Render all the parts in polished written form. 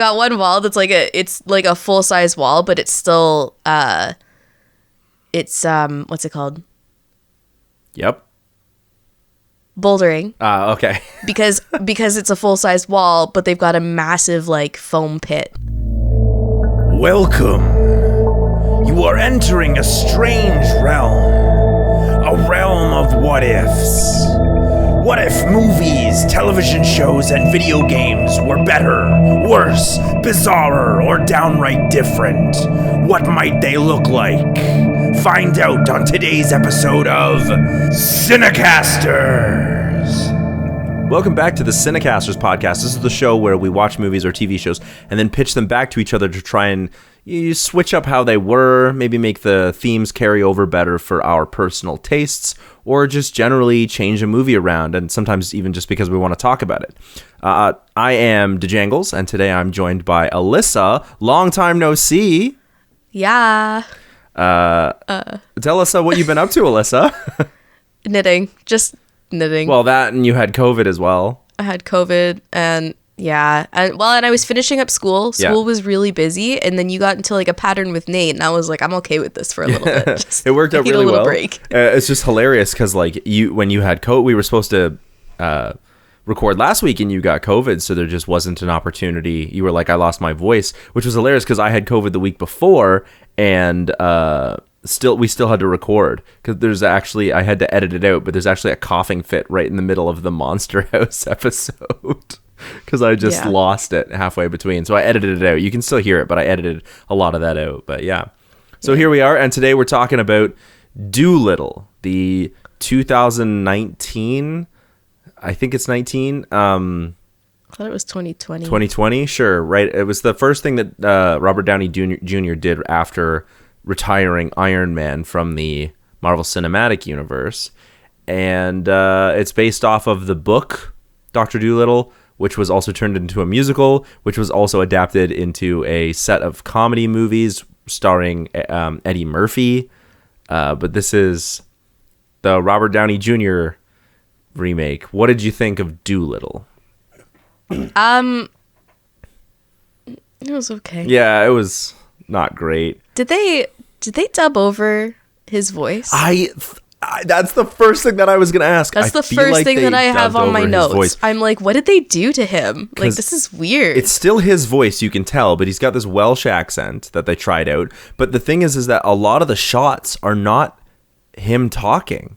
got one wall that's it's like a full size wall, but it's still it's what's it called? Yep. Bouldering. Okay. because it's a full size wall, but they've got a massive like foam pit. Welcome. You are entering a strange realm. A realm of what ifs. What if movies, television shows, and video games were better, worse, bizarrer, or downright different? What might they look like? Find out on today's episode of CineCasters. Welcome back to the CineCasters podcast. This is the show where we watch movies or TV shows and then pitch them back to each other to try and switch up how they were, maybe make the themes carry over better for our personal tastes, or just generally change a movie around, and sometimes even just because we want to talk about it. I am Janglez, and today I'm joined by Alyssa. Long time no see. Yeah. Tell us what you've been up to, Alyssa. Knitting. Just knitting. Well, that and you had COVID as well. I had COVID and yeah. And I was finishing up school. School was really busy, and then you got into like a pattern with Nate, and I was like, I'm okay with this for a little bit. Just it worked out really well. Break. It's just hilarious because like when you had COVID, we were supposed to record last week, and you got COVID, so there just wasn't an opportunity. You were like, I lost my voice, which was hilarious because I had COVID the week before, and we still had to record because I had to edit it out, but there's actually a coughing fit right in the middle of the Monster House episode. Because I just lost it halfway between. So I edited it out. You can still hear it, but I edited a lot of that out. But yeah. So here we are. And today we're talking about Dolittle, the 2019. I think it's 19. I thought it was 2020. 2020? Sure. Right. It was the first thing that Robert Downey Jr. did after retiring Iron Man from the Marvel Cinematic Universe. And it's based off of the book, Dr. Dolittle, which was also turned into a musical, which was also adapted into a set of comedy movies starring Eddie Murphy. But this is the Robert Downey Jr. remake. What did you think of Dolittle? It was okay. Yeah, it was not great. Did they dub over his voice? That's the first thing that I was going to ask. That's the first thing that I have on my notes. I'm like, what did they do to him? Like, this is weird. It's still his voice, you can tell, but he's got this Welsh accent that they tried out. But the thing is that a lot of the shots are not him talking.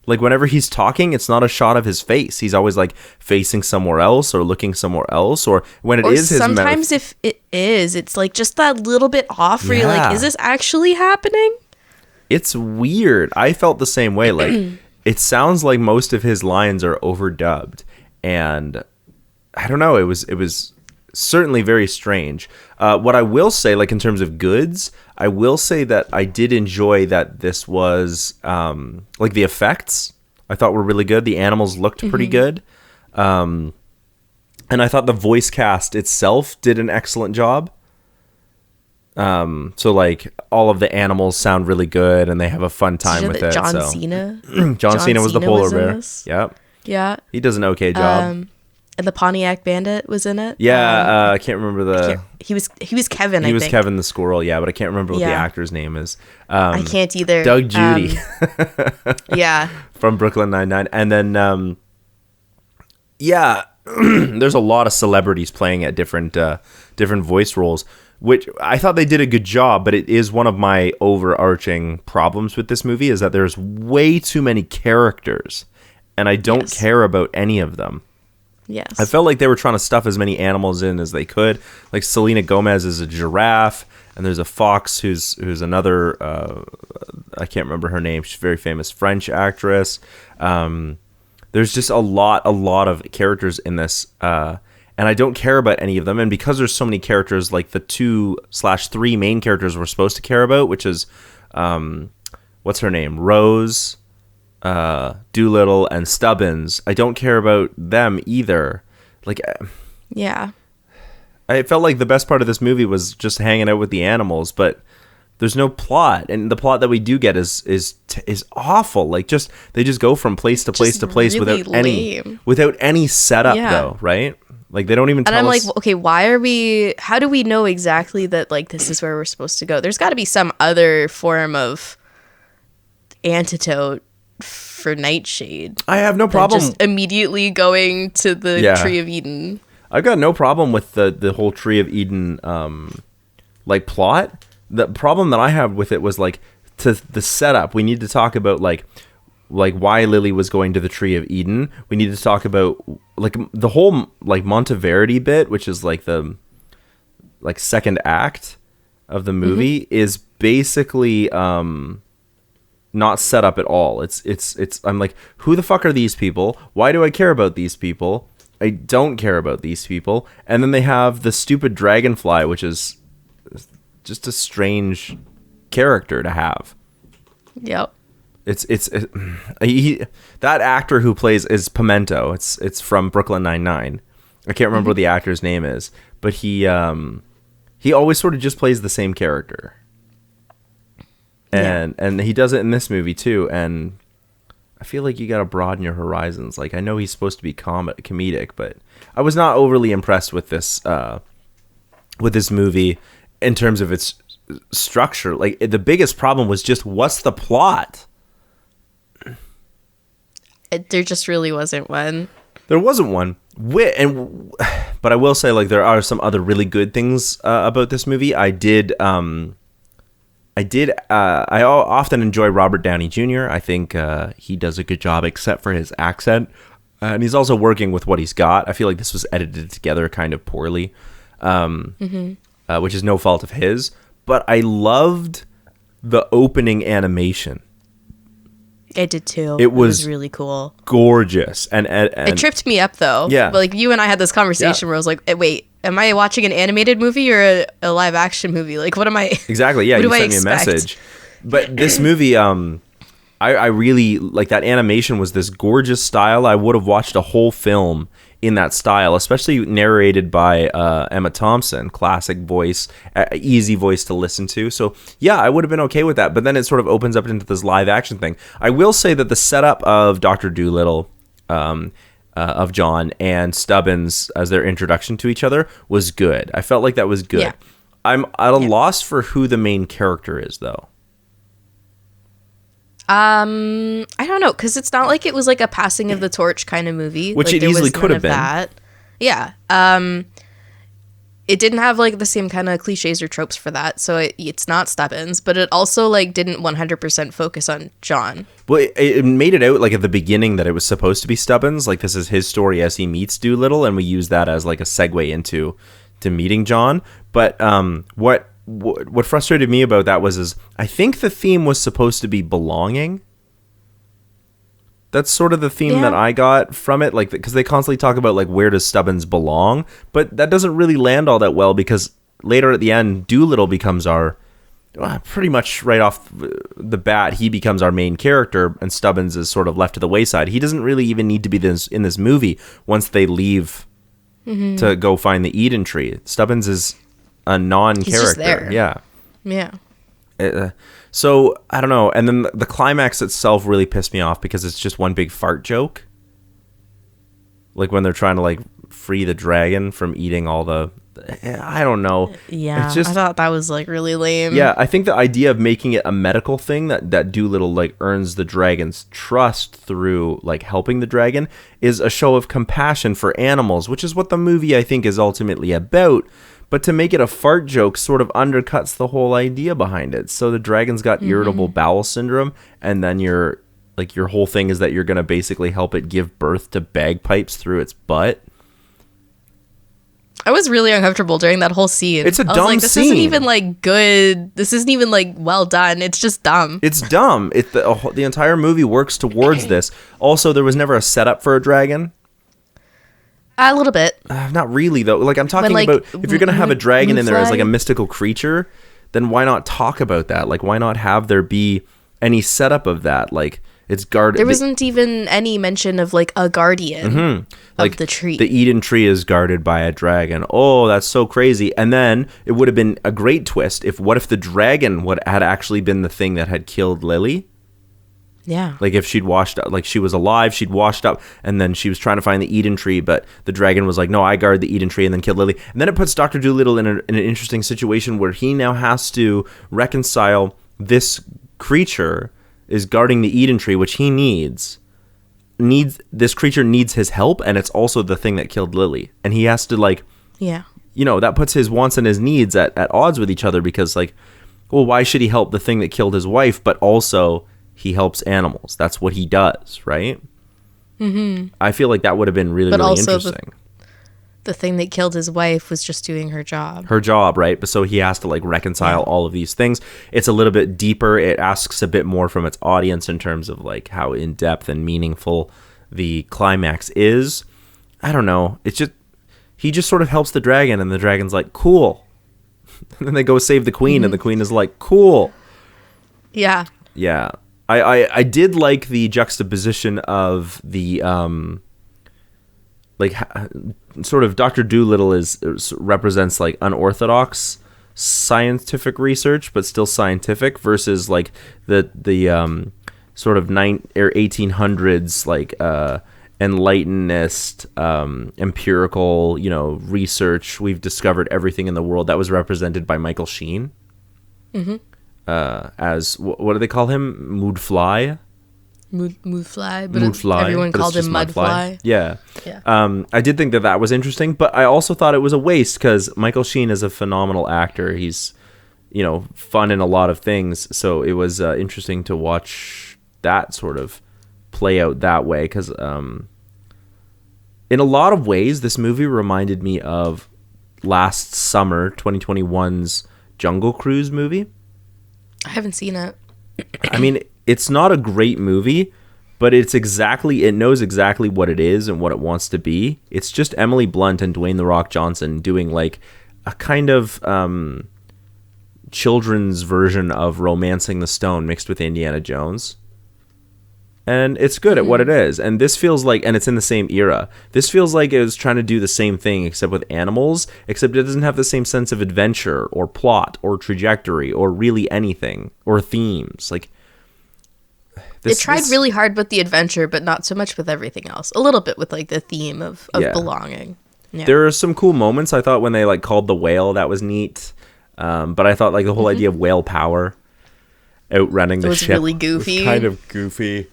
Like, whenever he's talking, it's not a shot of his face. He's always, like, facing somewhere else or looking somewhere else. Or when it is his mouth. Sometimes if it is, it's, like, just that little bit off where you're like, is this actually happening? It's weird. I felt the same way. Like, it sounds like most of his lines are overdubbed. And I don't know. It was certainly very strange. What I will say, like, in terms of goods, I will say that I did enjoy that this was, like, the effects I thought were really good. The animals looked pretty good. And I thought the voice cast itself did an excellent job. So like all of the animals sound really good and they have a fun time with it. John Cena? John Cena was the polar bear. Yep. Yeah. He does an okay job. And the Pontiac Bandit was in it. Yeah, I can't remember he was Kevin, He was Kevin the Squirrel, yeah, but I can't remember what the actor's name is. I can't either. Doug Judy. Yeah. From Brooklyn Nine-Nine. And then there's a lot of celebrities playing at different voice roles, which I thought they did a good job, but it is one of my overarching problems with this movie is that there's way too many characters, and I don't care about any of them. Yes. I felt like they were trying to stuff as many animals in as they could. Like Selena Gomez is a giraffe, and there's a fox who's another, I can't remember her name. She's a very famous French actress. There's just a lot of characters in this, and I don't care about any of them. And because there's so many characters, like the 2/3 main characters we're supposed to care about, which is, what's her name? Rose, Dolittle, and Stubbs. I don't care about them either. Like, yeah. I felt like the best part of this movie was just hanging out with the animals, but there's no plot, and the plot that we do get is awful. Like, they just go from place to place to place really without any setup, though, right? Like, they don't even tell us. And I'm like, okay, how do we know exactly that, like, this is where we're supposed to go? There's got to be some other form of antidote for Nightshade. I have no problem. Just immediately going to the Tree of Eden. I've got no problem with the whole Tree of Eden, like, plot. The problem that I have with it was, like, to the setup. We need to talk about, like why Lily was going to the Tree of Eden. We need to talk about, like, the whole, like, Monteverdi bit, which is, like, the, like, second act of the movie, is basically not set up at all. It's I'm like, who the fuck are these people? Why do I care about these people? I don't care about these people. And then they have the stupid dragonfly, which is just a strange character to have. Yep. That actor who plays is Pimento. It's from Brooklyn Nine-Nine. I can't remember what the actor's name is, but he always sort of just plays the same character. And he does it in this movie too, and I feel like you got to broaden your horizons. Like, I know he's supposed to be comedic, but I was not overly impressed with this movie in terms of its structure. Like, the biggest problem was just, what's the plot? There just really wasn't one. There wasn't one. But I will say, like, there are some other really good things about this movie. I often enjoy Robert Downey Jr. I think he does a good job, except for his accent. And he's also working with what he's got. I feel like this was edited together kind of poorly, which is no fault of his. But I loved the opening animation. I did too. It was really cool. Gorgeous. And it tripped me up, though. Yeah. But, like, you and I had this conversation where I was like, wait, am I watching an animated movie or a live action movie? Like, what am I? Exactly. Yeah. You sent me a message. But this movie, I really, like, that animation was this gorgeous style. I would have watched a whole film in that style, especially narrated by Emma Thompson. Classic voice, easy voice to listen to. So yeah, I would have been okay with that. But then it sort of opens up into this live action thing. I will say that the setup of Dr. Dolittle, of John and Stubbs as their introduction to each other was good. I felt like that was good. Yeah. I'm at a loss for who the main character is, though. I don't know, because it's not like it was like a passing of the torch kind of movie. Which like, it easily could have been. That. Yeah. It didn't have like the same kind of cliches or tropes for that, so it's not Stubbs, but it also like didn't 100% focus on John. Well, it made it out like at the beginning that it was supposed to be Stubbs, like this is his story as he meets Dolittle, and we use that as like a segue into meeting John. But what frustrated me about that was I think the theme was supposed to be belonging. That's sort of the theme that I got from it, like, because they constantly talk about like where does Stubbs belong, but that doesn't really land all that well, because later at the end, Dolittle becomes our pretty much right off the bat, he becomes our main character, and Stubbs is sort of left to the wayside. He doesn't really even need to be in this movie once they leave to go find the Eden tree. Stubbs is a non-character. He's just there. Yeah. So I don't know, and then the climax itself really pissed me off because it's just one big fart joke. Like when they're trying to like free the dragon from eating all the, I don't know. Yeah, it's just, I thought that was like really lame. Yeah, I think the idea of making it a medical thing that Dolittle like earns the dragon's trust through like helping the dragon is a show of compassion for animals, which is what the movie I think is ultimately about. But to make it a fart joke sort of undercuts the whole idea behind it. So the dragon's got irritable bowel syndrome, and then your whole thing is that you're going to basically help it give birth to bagpipes through its butt. I was really uncomfortable during that whole scene. It's a dumb scene. This isn't even like good. This isn't even like well done. It's just dumb. It's dumb. The entire movie works towards this. Also, there was never a setup for a dragon. A little bit. Not really, though. Like, I'm talking about if you're going to have a dragon in there as like a mystical creature, then why not talk about that? Like, why not have there be any setup of that? Like, it's guarded. There wasn't even any mention of like a guardian like of the tree. The Eden tree is guarded by a dragon. Oh, that's so crazy. And then it would have been a great twist if the dragon had actually been the thing that had killed Lily? Yeah. Like if she'd washed up, like she was alive, she'd washed up, and then she was trying to find the Eden tree, but the dragon was like, no, I guard the Eden tree, and then killed Lily. And then it puts Dr. Dolittle in an interesting situation where he now has to reconcile this creature is guarding the Eden tree, which he needs this creature needs his help, and it's also the thing that killed Lily. And he has to like, Yeah. you know, that puts his wants and his needs at odds with each other, because like, well, why should he help the thing that killed his wife, but also he helps animals? That's what he does, right? Mm-hmm. I feel like that would have been really also interesting. The thing that killed his wife was just doing her job. Her job, right? But so he has to like reconcile all of these things. It's a little bit deeper. It asks a bit more from its audience in terms of like how in depth and meaningful the climax is. I don't know. It's just he just sort of helps the dragon, and the dragon's like, cool. And then they go save the queen, and the queen is like, cool. Yeah. Yeah. I did like the juxtaposition of the like sort of Dr. Dolittle represents like unorthodox scientific research, but still scientific, versus like the sort of 1800s like enlightenist empirical, you know, research. We've discovered everything in the world, that was represented by Michael Sheen. Mm-hmm. As what do they call him? Moodfly. Moodfly, but Moodfly, everyone but called it's him just Mudfly. Yeah. Yeah. I did think that was interesting, but I also thought it was a waste, because Michael Sheen is a phenomenal actor. He's, you know, fun in a lot of things. So it was interesting to watch that sort of play out that way, because in a lot of ways, this movie reminded me of last summer, 2021's Jungle Cruise movie. I haven't seen it. I mean, it's not a great movie, but it knows exactly what it is and what it wants to be. It's just Emily Blunt and Dwayne "The Rock" Johnson doing like a kind of children's version of Romancing the Stone mixed with Indiana Jones. And it's good at what it is. And this feels like, and it's in the same era, this feels like it was trying to do the same thing, except with animals, except it doesn't have the same sense of adventure or plot or trajectory or really anything or themes. Like, it tried really hard with the adventure, but not so much with everything else. A little bit with like the theme of belonging. Yeah. There are some cool moments. I thought when they like called the whale, that was neat. But I thought like the whole idea of whale power outrunning the ship really goofy. was kind of goofy.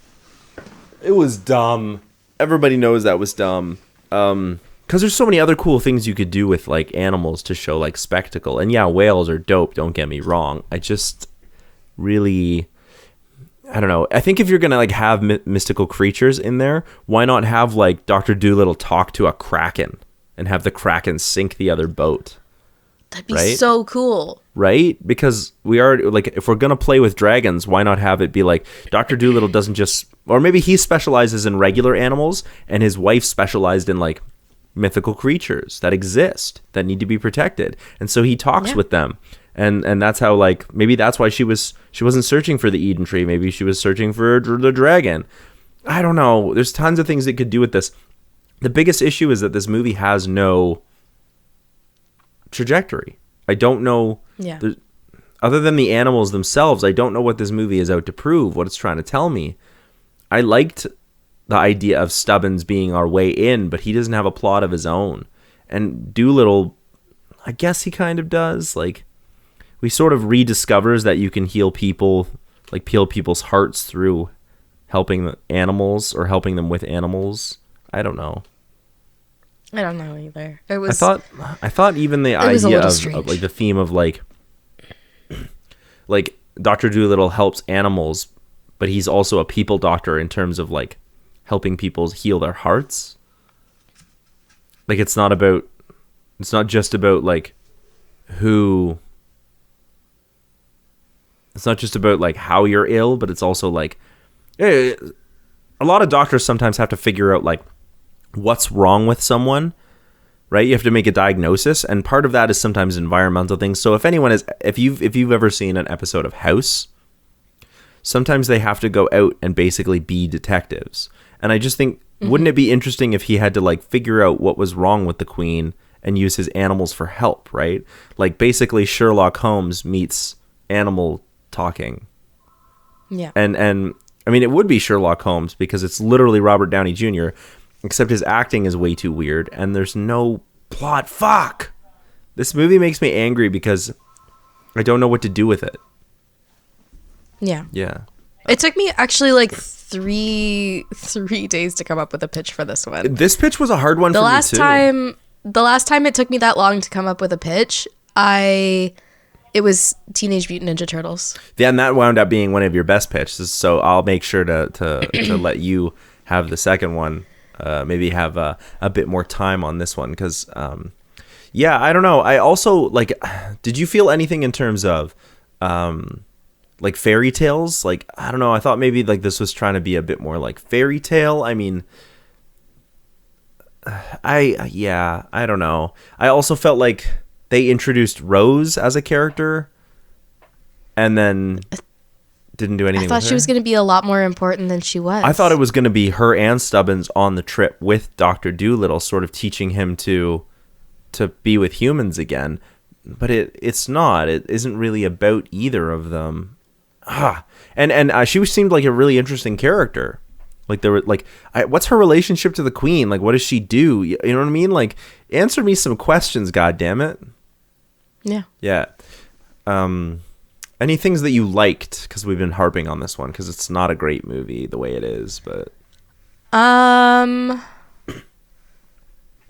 It was dumb. Everybody knows that was dumb. Because there's so many other cool things you could do with like animals to show like spectacle. And yeah, whales are dope, don't get me wrong. I just really, I don't know. I think if you're going to like have mystical creatures in there, why not have like Dr. Dolittle talk to a kraken and have the kraken sink the other boat? That'd be so cool. Right? Because we are like, if we're going to play with dragons, why not have it be like Dr. Dolittle doesn't just, or maybe he specializes in regular animals and his wife specialized in like mythical creatures that exist that need to be protected. And so he talks with them. And that's how like, maybe that's why she wasn't searching for the Eden tree. Maybe she was searching for the dragon. I don't know. There's tons of things they could do with this. The biggest issue is that this movie has no trajectory. I don't know. Yeah. Other than the animals themselves, I don't know what this movie is out to prove, what it's trying to tell me. I liked the idea of Stubbs being our way in, but he doesn't have a plot of his own. And Dolittle, I guess he kind of does. Like, we sort of rediscovers that you can heal people, like peel people's hearts through helping the animals or helping them with animals. I don't know. I don't know either. It was. I thought even the idea of like the theme of like Dr. Dolittle helps animals, but he's also a people doctor in terms of like helping people heal their hearts. Like it's not just about like who. It's not just about like how you're ill, but it's also like a lot of doctors sometimes have to figure out like what's wrong with someone, right? You have to make a diagnosis, and part of that is sometimes environmental things. So if you've ever seen an episode of House, sometimes they have to go out and basically be detectives. And I just think, wouldn't it be interesting if he had to like figure out what was wrong with the queen and use his animals for help, right? Like basically Sherlock Holmes meets animal talking. Yeah. And I mean, it would be Sherlock Holmes because it's literally Robert Downey Jr., except his acting is way too weird and there's no plot. Fuck! This movie makes me angry because I don't know what to do with it. Yeah. Yeah. It took me actually like three days to come up with a pitch for this one. This pitch was a hard one for me too. The last time it took me that long to come up with a pitch, it was Teenage Mutant Ninja Turtles. Yeah, and that wound up being one of your best pitches, so I'll make sure to let you have the second one. Maybe have a bit more time on this one because, yeah, I don't know. I also, like, did you feel anything in terms of, like, fairy tales? Like, I don't know. I thought maybe, like, this was trying to be a bit more like fairy tale. I mean, I don't know. I also felt like they introduced Rose as a character and then didn't do anything. I thought she was going to be a lot more important than she was. I thought it was going to be her and Stubbins on the trip with Dr. Dolittle, sort of teaching him to be with humans again. But it's not. It isn't really about either of them. And she seemed like a really interesting character. Like there were like, what's her relationship to the Queen? Like, what does she do? You know what I mean? Like, answer me some questions, God damn it. Yeah. Yeah. Any things that you liked? Because we've been harping on this one because it's not a great movie the way it is, but. I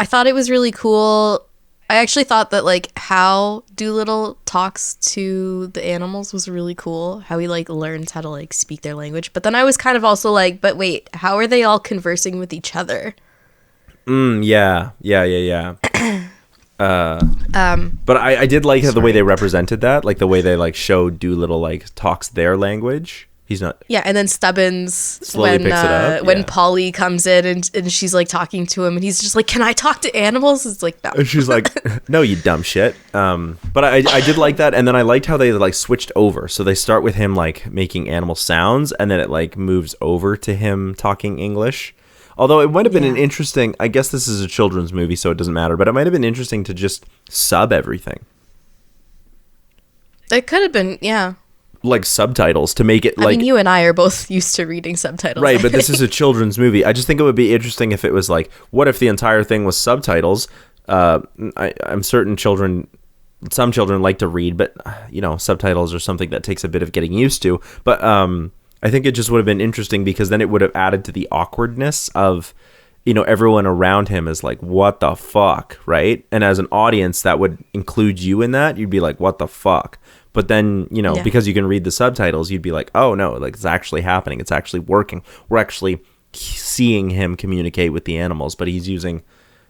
thought it was really cool. I actually thought that like how Dolittle talks to the animals was really cool. How he like learns how to like speak their language. But then I was kind of also like, but wait, how are they all conversing with each other? Yeah. But I did like the way they represented that, like the way they like showed Dolittle like talks their language. He's not. Yeah, and then Stubbins slowly picks it up. When Polly comes in and she's like talking to him, and he's just like, "Can I talk to animals?" It's like, no. And she's like, "No, you dumb shit." But I did like that, and then I liked how they like switched over. So they start with him like making animal sounds, and then it like moves over to him talking English. Although it might have been an interesting, I guess this is a children's movie, so it doesn't matter, but it might have been interesting to just sub everything. It could have been, yeah. Like subtitles to make it like... I mean, you and I are both used to reading subtitles. Right, but this is a children's movie. I just think it would be interesting if it was like, what if the entire thing was subtitles? I'm certain some children like to read, but, you know, subtitles are something that takes a bit of getting used to. But I think it just would have been interesting because then it would have added to the awkwardness of, you know, everyone around him is like, what the fuck, right? And as an audience, that would include you in that. You'd be like, what the fuck? But then, you know, because you can read the subtitles, you'd be like, oh, no, like it's actually happening. It's actually working. We're actually seeing him communicate with the animals, but he's using,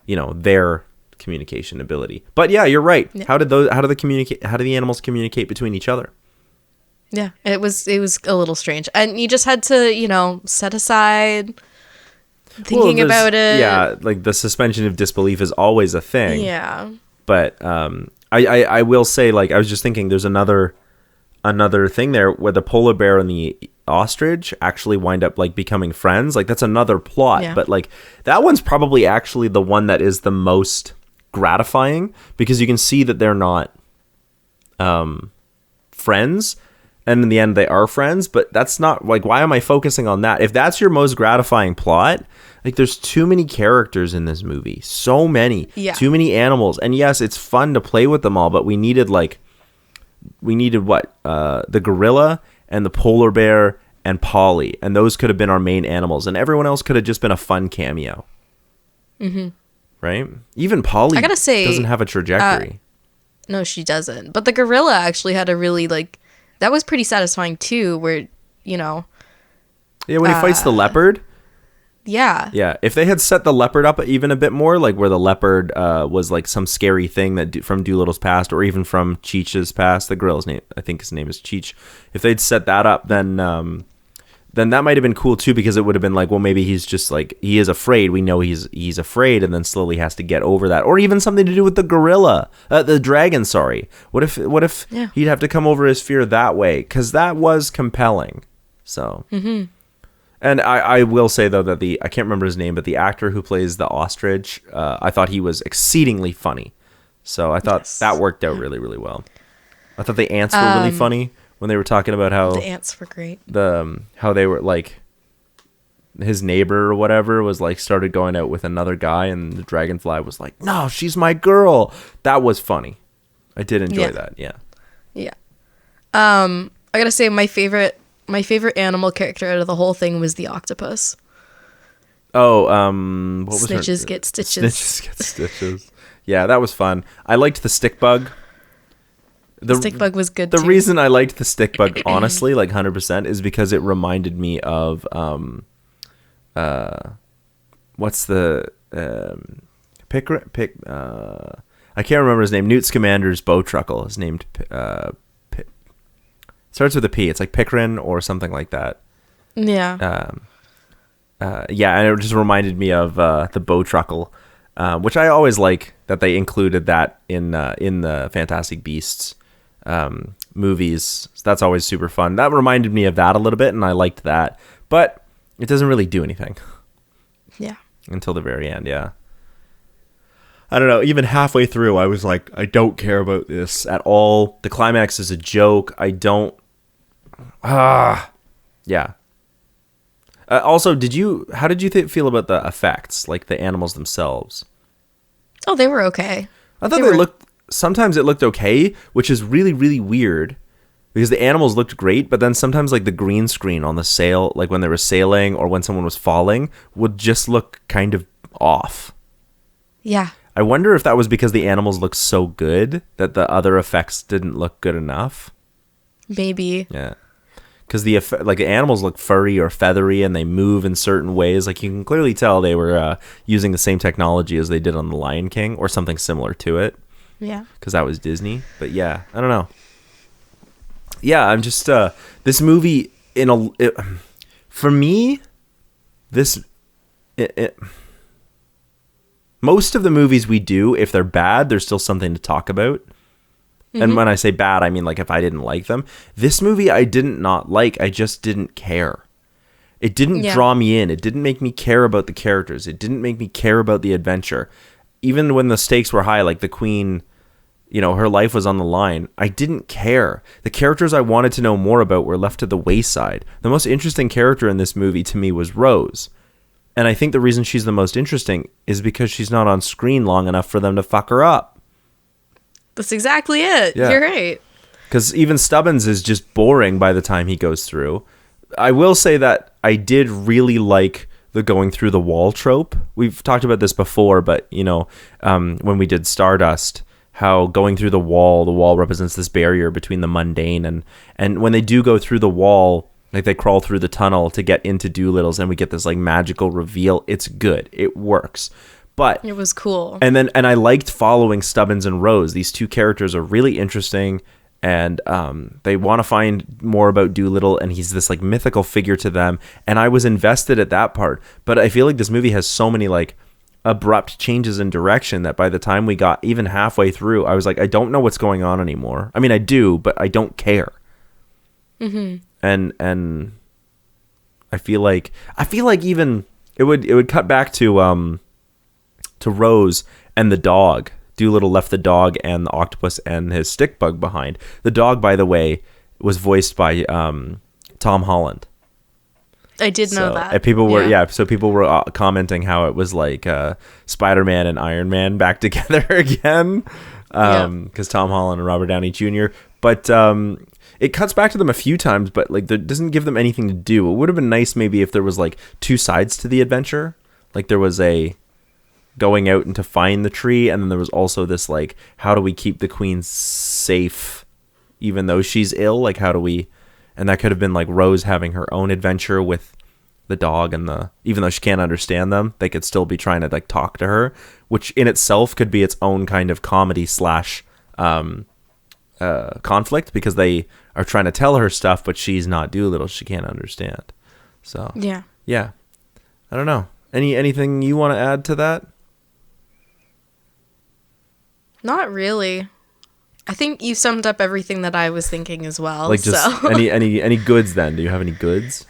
you know, their communication ability. But yeah, you're right. Yeah. How do the animals communicate between each other? Yeah, it was a little strange. And you just had to, you know, set aside thinking about it. Yeah, like the suspension of disbelief is always a thing. Yeah. But I will say, like, I was just thinking there's another thing there where the polar bear and the ostrich actually wind up like becoming friends. Like that's another plot. Yeah. But like that one's probably actually the one that is the most gratifying because you can see that they're not friends. And in the end, they are friends, but that's not like, why am I focusing on that? If that's your most gratifying plot, like there's too many characters in this movie, so many, too many animals. And yes, it's fun to play with them all, but we needed what? The gorilla and the polar bear and Polly. And those could have been our main animals. And everyone else could have just been a fun cameo. Mm-hmm. Right? Even Polly I gotta say, doesn't have a trajectory. No, she doesn't. But the gorilla actually had a really like... That was pretty satisfying too, where, you know... Yeah, when he fights the leopard. Yeah. Yeah, if they had set the leopard up even a bit more, like where the leopard was like some scary thing that from Doolittle's past, or even from Cheech's past, the gorilla's name, I think his name is Cheech. If they'd set that up, then that might have been cool too, because it would have been like, well, maybe he's just like, he is afraid. We know he's afraid, and then slowly has to get over that. Or even something to do with the gorilla, the dragon, sorry. What if he'd have to come over his fear that way? Because that was compelling. So, and I will say though that I can't remember his name, but the actor who plays the ostrich, I thought he was exceedingly funny. So I thought that worked out really, really well. I thought the ants were really funny. when they were talking about how The ants were great. how they were like his neighbor or whatever was like started going out with another guy, and the dragonfly was like, no, she's my girl. That was funny. I did enjoy that. Yeah. Yeah. I gotta say my favorite animal character out of the whole thing was the octopus. Oh, what was Snitches her? get stitches. Snitches get stitches. Yeah, that was fun. I liked the stick bug. The stick bug was good The too. reason I liked the stick bug, honestly, like 100%, is because it reminded me of what's the I can't remember his name. Newt Scamander's Bowtruckle is named starts with a P. It's like Pickering or something like that. Yeah. Yeah, and it just reminded me of the Bowtruckle, which I always like that they included that in the Fantastic Beasts movies. So that's always super fun. That reminded me of that a little bit, and I liked that. But it doesn't really do anything. Yeah. Until the very end, yeah. I don't know. Even halfway through, I was like, I don't care about this at all. The climax is a joke. I don't. Yeah. Also, how did you feel about the effects, like the animals themselves? Oh, they were okay. I thought sometimes it looked okay, which is really, really weird because the animals looked great, but then sometimes like the green screen on the sail, like when they were sailing or when someone was falling, would just look kind of off. Yeah. I wonder if that was because the animals looked so good that the other effects didn't look good enough. Maybe. Yeah. Because the animals look furry or feathery, and they move in certain ways. Like you can clearly tell they were using the same technology as they did on The Lion King, or something similar to it. Yeah. Because that was Disney. But yeah, I don't know. Yeah, I'm just this movie for me. Most of the movies we do, if they're bad, there's still something to talk about. And when I say bad, I mean like if I didn't like them. This movie I didn't not like. I just didn't care. It didn't draw me in. It didn't make me care about the characters. It didn't make me care about the adventure. Even when the stakes were high, like the queen, her life was on the line, I didn't care. The characters I wanted to know more about were left to the wayside. The most interesting character in this movie to me was Rose. And I think the reason she's the most interesting is because she's not on screen long enough for them to fuck her up. That's exactly it. Yeah. You're right. Because even Stubbs is just boring by the time he goes through. I will say that I did really like the going through the wall trope. We've talked about this before, but, when we did Stardust, how going through the wall represents this barrier between the mundane. And when they do go through the wall, like they crawl through the tunnel to get into Doolittle's, and we get this like magical reveal. It's good. It works. But it was cool. And I liked following Stubbs and Rose. These two characters are really interesting, and they want to find more about Dolittle, and he's this like mythical figure to them. And I was invested at that part. But I feel like this movie has so many like abrupt changes in direction that by the time we got even halfway through, I was like, I don't know what's going on anymore. I mean, I do, but I don't care. Mm-hmm. And I feel like even it would cut back to Rose and the dog. Dolittle left the dog and the octopus and his stick bug behind. The dog, by the way, was voiced by Tom Holland. I did know that. And people were commenting how it was like Spider-Man and Iron Man back together again, because Tom Holland and Robert Downey Jr. But it cuts back to them a few times, but like it doesn't give them anything to do. It would have been nice maybe if there was like two sides to the adventure. Like there was a going out and to find the tree, and then there was also this like, how do we keep the queen safe even though she's ill? Like how do we, and that could have been like Rose having her own adventure with the dog, and even though she can't understand them, they could still be trying to like talk to her, which in itself could be its own kind of comedy slash conflict, because they are trying to tell her stuff, but she's not Dolittle, she can't understand. So yeah, I don't know. Anything you want to add to that? Not really. I think you summed up everything that I was thinking as well. Like just any goods then? Do you have any goods?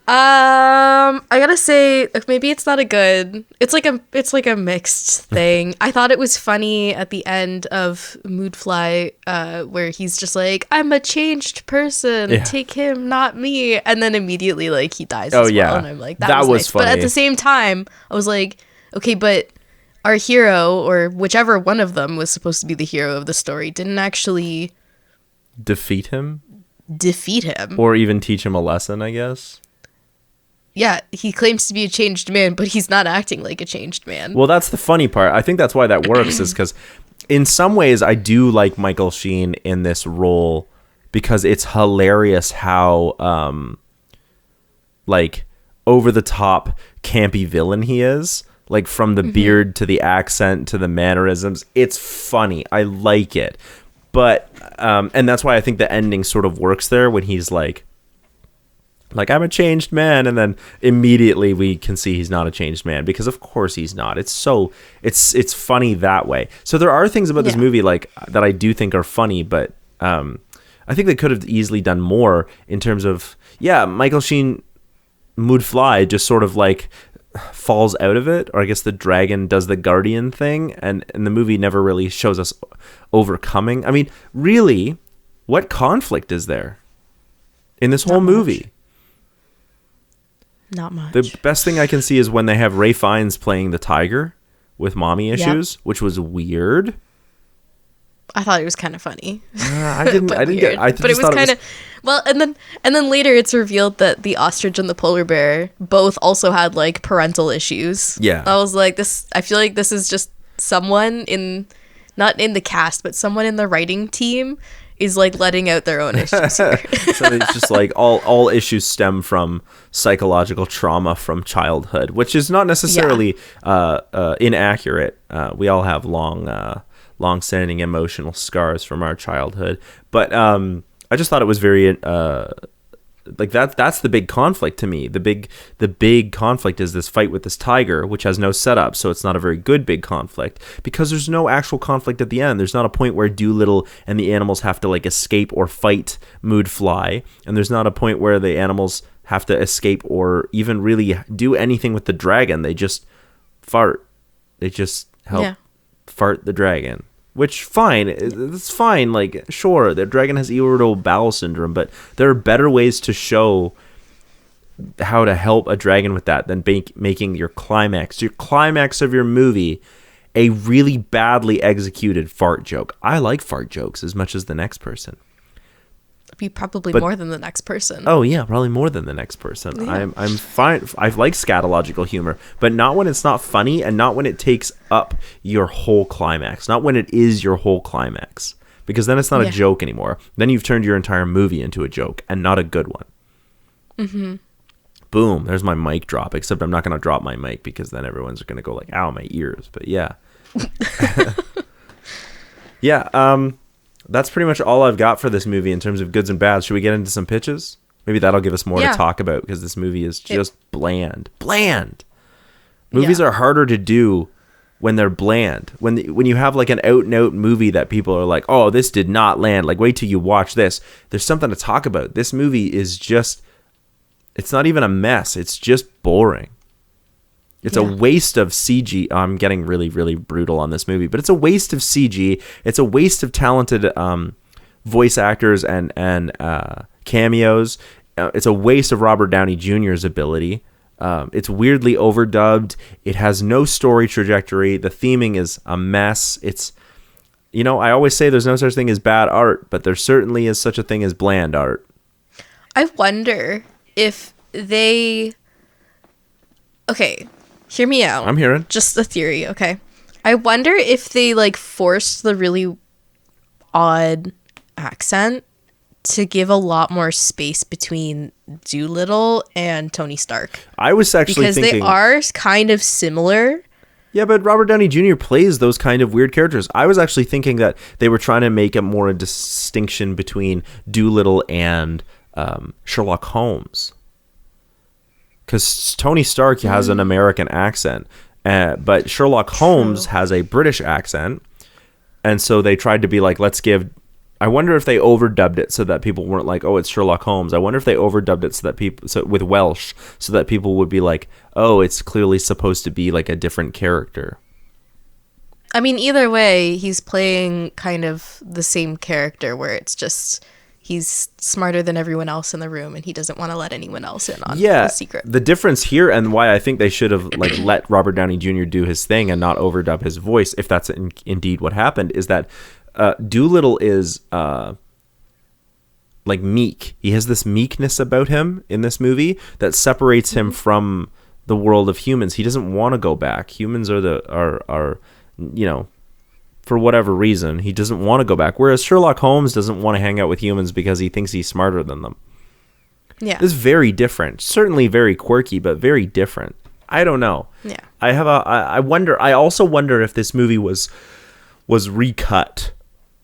I gotta say, maybe it's not a good. It's like a mixed thing. I thought it was funny at the end of Moodfly, where he's just like, "I'm a changed person. Yeah. Take him, not me." And then immediately, like, he dies. Oh, as yeah. well. And I'm like, That was was nice. But at funny. the same time, I was like, okay, but our hero, or whichever one of them was supposed to be the hero of the story, didn't actually Defeat him? defeat him. Or even teach him a lesson, I guess. Yeah, he claims to be a changed man, but he's not acting like a changed man. Well, that's the funny part. I think that's why that works, is because in some ways I do like Michael Sheen in this role, because it's hilarious how like over the top campy villain he is. Like from the beard to the accent to the mannerisms. It's funny. I like it. But and that's why I think the ending sort of works there, when he's like I'm a changed man, and then immediately we can see he's not a changed man, because of course he's not. It's it's funny that way. So there are things about this movie like that I do think are funny, but I think they could have easily done more in terms of Michael Sheen Moodfly just sort of like falls out of it, or I guess the dragon does the guardian thing, and the movie never really shows us overcoming. I mean, really, what conflict is there in this whole movie? Not much. The best thing I can see is when they have Ray Fiennes playing the tiger with mommy issues, which was weird. I thought it was kind of funny. I didn't. But I didn't weird. get. I But it was kind of well, and then later it's revealed that the ostrich and the polar bear both also had like parental issues. Yeah. I was like, this. I feel like this is just someone not in the cast, but someone in the writing team is like letting out their own issues here. So it's just like all issues stem from psychological trauma from childhood, which is not necessarily inaccurate. We all have long-standing emotional scars from our childhood, but I just thought it was very like that's the big conflict to me. The big conflict is this fight with this tiger, which has no setup, so it's not a very good big conflict, because there's no actual conflict at the end. There's not a point where Dolittle and the animals have to like escape or fight Moodfly, and there's not a point where the animals have to escape or even really do anything with the dragon. They just fart. They just help fart the dragon. Which, fine, it's fine, like, sure, the dragon has irritable bowel syndrome, but there are better ways to show how to help a dragon with that than making your climax of your movie a really badly executed fart joke. I like fart jokes as much as the next person. Be probably more than the next person. Oh yeah, probably more than the next person. Yeah. I'm fine. I like scatological humor, but not when it's not funny, and not when it takes up your whole climax. Not when it is your whole climax, because then it's not a joke anymore. Then you've turned your entire movie into a joke, and not a good one. Mm-hmm. Boom. There's my mic drop. Except I'm not going to drop my mic, because then everyone's going to go like, "Ow, my ears." But yeah, yeah. That's pretty much all I've got for this movie in terms of goods and bads. Should we get into some pitches? Maybe that'll give us more to talk about, because this movie is just bland. Bland. Movies are harder to do when they're bland. When you have like an out-and-out movie that people are like, oh, this did not land. Like, wait till you watch this. There's something to talk about. This movie is just, it's not even a mess. It's just boring. It's a waste of CG. I'm getting really, really brutal on this movie, but it's a waste of CG. It's a waste of talented voice actors and cameos. It's a waste of Robert Downey Jr.'s ability. It's weirdly overdubbed. It has no story trajectory. The theming is a mess. It's, I always say there's no such thing as bad art, but there certainly is such a thing as bland art. I wonder if they... Okay, hear me out. I'm hearing. Just a theory, okay? I wonder if they, like, forced the really odd accent to give a lot more space between Dolittle and Tony Stark. I was actually thinking... Because they are kind of similar. Yeah, but Robert Downey Jr. plays those kind of weird characters. I was actually thinking that they were trying to make a distinction between Dolittle and Sherlock Holmes. Because Tony Stark has an American accent, but Sherlock Holmes has a British accent. And so they tried to be like, let's give I wonder if they overdubbed it so that people weren't like, oh, it's Sherlock Holmes. I wonder if they overdubbed it with Welsh so that people would be like, oh, it's clearly supposed to be like a different character. I mean, either way, he's playing kind of the same character where it's just he's smarter than everyone else in the room and he doesn't want to let anyone else in on the secret. The difference here and why I think they should have like let Robert Downey Jr. do his thing and not overdub his voice, if that's indeed what happened, is that Dolittle is like meek. He has this meekness about him in this movie that separates him from the world of humans. He doesn't want to go back. Humans are you know, for whatever reason, he doesn't want to go back. Whereas Sherlock Holmes doesn't want to hang out with humans because he thinks he's smarter than them. Yeah. It's very different. Certainly very quirky, but very different. I don't know. Yeah. I also wonder if this movie was recut,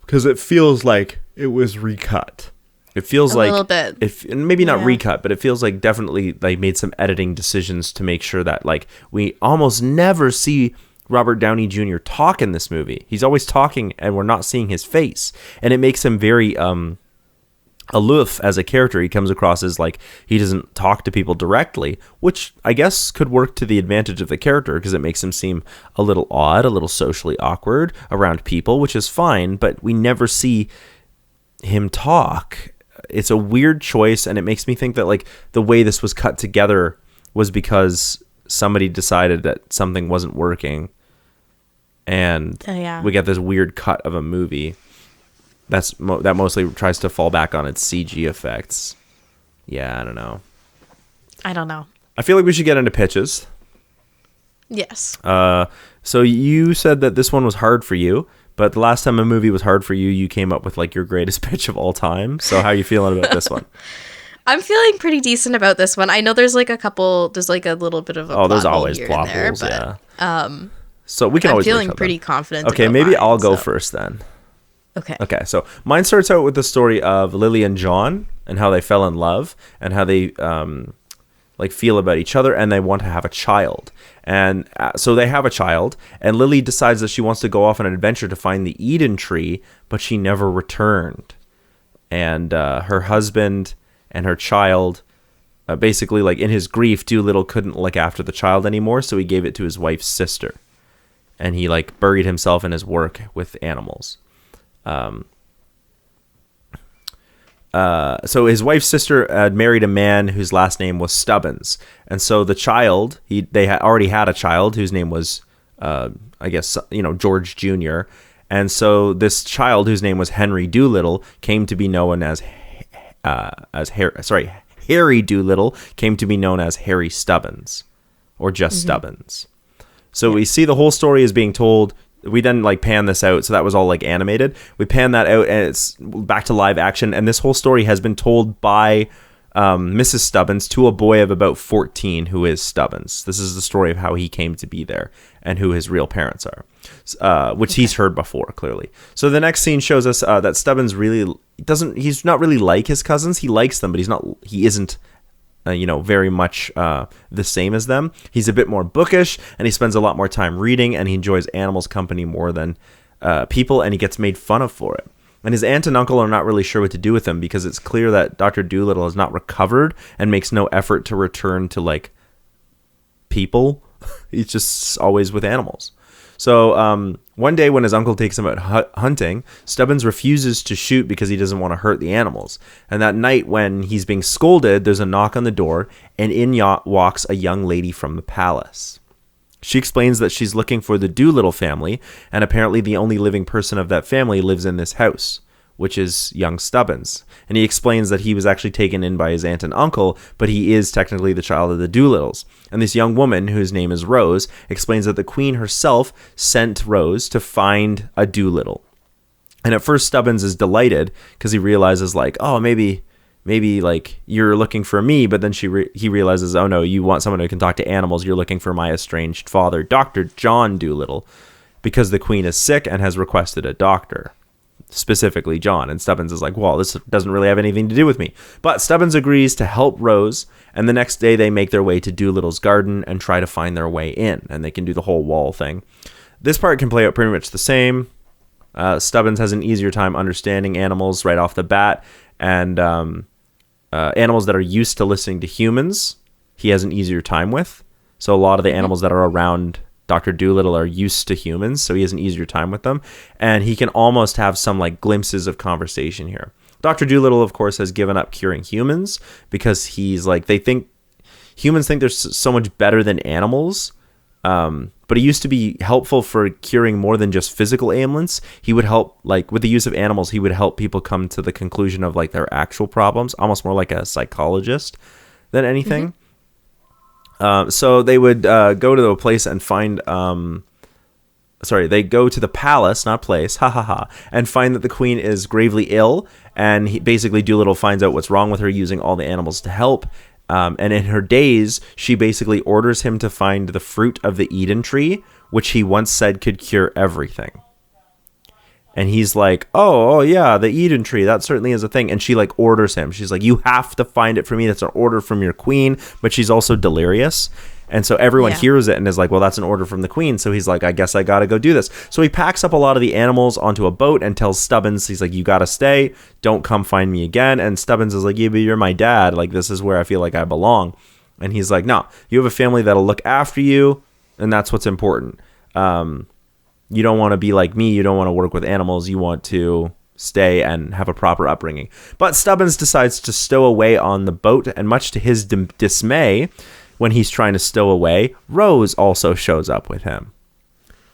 because it feels like it was recut. It feels like a little bit. And maybe not recut, but it feels like definitely they made some editing decisions to make sure that like we almost never see Robert Downey Jr. talk in this movie. He's always talking and we're not seeing his face. And it makes him very aloof as a character. He comes across as like he doesn't talk to people directly, which I guess could work to the advantage of the character because it makes him seem a little odd, a little socially awkward around people, which is fine, but we never see him talk. It's a weird choice, and it makes me think that like the way this was cut together was because somebody decided that something wasn't working, and we get this weird cut of a movie that mostly tries to fall back on its CG effects. Yeah, I don't know. I feel like we should get into pitches. Yes. So you said that this one was hard for you, but the last time a movie was hard for you, you came up with like your greatest pitch of all time. So how are you feeling about this one? I'm feeling pretty decent about this one. I know there's like a little bit of a there's always plot holes, but, so we can I'm always feeling pretty confident. Okay, maybe I'll go first then. Okay, so mine starts out with the story of Lily and John and how they fell in love and how they like feel about each other, and they want to have a child. And so they have a child, and Lily decides that she wants to go off on an adventure to find the Eden tree, but she never returned. And her husband and her child, basically, like in his grief, Dolittle couldn't look after the child anymore, so he gave it to his wife's sister. And he like buried himself in his work with animals. So his wife's sister had married a man whose last name was Stubbs, and so the child they already had a child whose name was I guess George Jr. And so this child whose name was Henry Dolittle came to be known as Harry Dolittle came to be known as Harry Stubbs, or just Stubbs. So we see the whole story is being told. We then like pan this out, so that was all like animated. We pan that out and it's back to live action, and this whole story has been told by Mrs. Stubbs to a boy of about 14 who is Stubbs. This is the story of how he came to be there and who his real parents are, which he's heard before, clearly. So the next scene shows us that Stubbs he's not really like his cousins. He likes them, but he isn't very much the same as them. He's a bit more bookish, and he spends a lot more time reading, and he enjoys animals' company more than people, and he gets made fun of for it. And his aunt and uncle are not really sure what to do with him, because it's clear that Dr. Dolittle has not recovered and makes no effort to return to like people. He's just always with animals. So one day when his uncle takes him out hunting, Stubbs refuses to shoot because he doesn't want to hurt the animals. And that night when he's being scolded, there's a knock on the door, and in walks a young lady from the palace. She explains that she's looking for the Dolittle family, and apparently the only living person of that family lives in this house, which is young Stubbs. And he explains that he was actually taken in by his aunt and uncle, but he is technically the child of the Dolittles. And this young woman, whose name is Rose, explains that the queen herself sent Rose to find a Dolittle. And at first Stubbs is delighted because he realizes like, oh, maybe like you're looking for me, but then he realizes, oh no, you want someone who can talk to animals. You're looking for my estranged father, Dr. John Dolittle, because the queen is sick and has requested a doctor. Specifically John. And Stubbs is like, well, this doesn't really have anything to do with me. But Stubbs agrees to help Rose, and the next day they make their way to Dolittle's garden and try to find their way in, and they can do the whole wall thing. This part can play out pretty much the same. Stubbins has an easier time understanding animals right off the bat, and animals that are used to listening to humans, he has an easier time with. So a lot of the animals that are around Dr. Dolittle are used to humans, so he has an easier time with them, and he can almost have some like glimpses of conversation here. Dr. Dolittle, of course, has given up curing humans because he's like, humans think they're so much better than animals. But he used to be helpful for curing more than just physical ailments. He would help, like with the use of animals, he would help people come to the conclusion of like their actual problems, almost more like a psychologist than anything. So they would go to a place and find, they go to the palace, not place, and find that the queen is gravely ill. And basically Dolittle finds out what's wrong with her using all the animals to help. And in her daze, she basically orders him to find the fruit of the Eden tree, which he once said could cure everything. And he's like, oh yeah, the Eden tree, that certainly is a thing. And she like orders him. She's like, you have to find it for me. That's an order from your queen. But she's also delirious. And so everyone hears it and is like, well, that's an order from the queen. So he's like, I guess I got to go do this. So he packs up a lot of the animals onto a boat and tells Stubbins, he's like, you got to stay. Don't come find me again. And Stubbins is like, yeah, but you're my dad. Like, this is where I feel like I belong. And he's like, no, you have a family that'll look after you. And that's what's important. You don't want to be like me. You don't want to work with animals. You want to stay and have a proper upbringing. But Stubbins decides to stow away on the boat. And much to his dismay, when he's trying to stow away, Rose also shows up with him.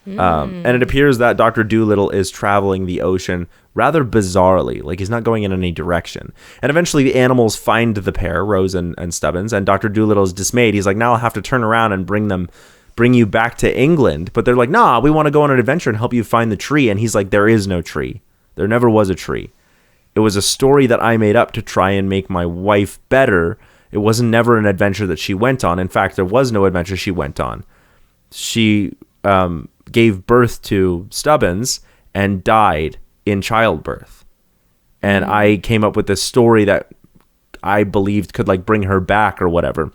And it appears that Dr. Dolittle is traveling the ocean rather bizarrely. Like, he's not going in any direction. And eventually the animals find the pair, Rose and Stubbins, and Dr. Dolittle is dismayed. He's like, now I'll have to turn around and bring you back to England. But they're like, nah, we want to go on an adventure and help you find the tree. And he's like, there is no tree. There never was a tree. It was a story that I made up to try and make my wife better. It wasn't never an adventure that she went on. In fact, there was no adventure she went on. She gave birth to Stubbins and died in childbirth. And I came up with this story that I believed could like bring her back or whatever.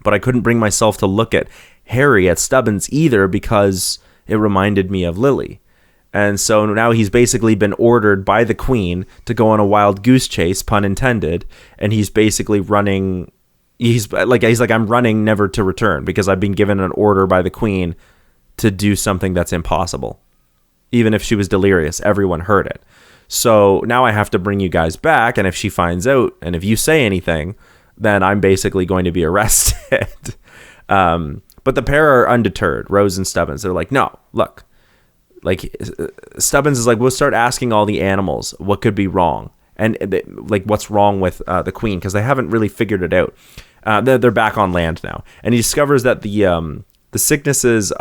But I couldn't bring myself to look at Harry, at Stubbins either, because it reminded me of Lily. And so now he's basically been ordered by the queen to go on a wild goose chase, pun intended. And he's basically running. He's like, I'm running never to return because I've been given an order by the queen to do something that's impossible. Even if she was delirious, everyone heard it. So now I have to bring you guys back. And if she finds out, and if you say anything, then I'm basically going to be arrested. But the pair are undeterred, Rose and Stubbins. They're like, no, look. Like, Stubbins is like, we'll start asking all the animals what could be wrong. And like, what's wrong with the queen? Because they haven't really figured it out. They're back on land now. And he discovers that the sicknesses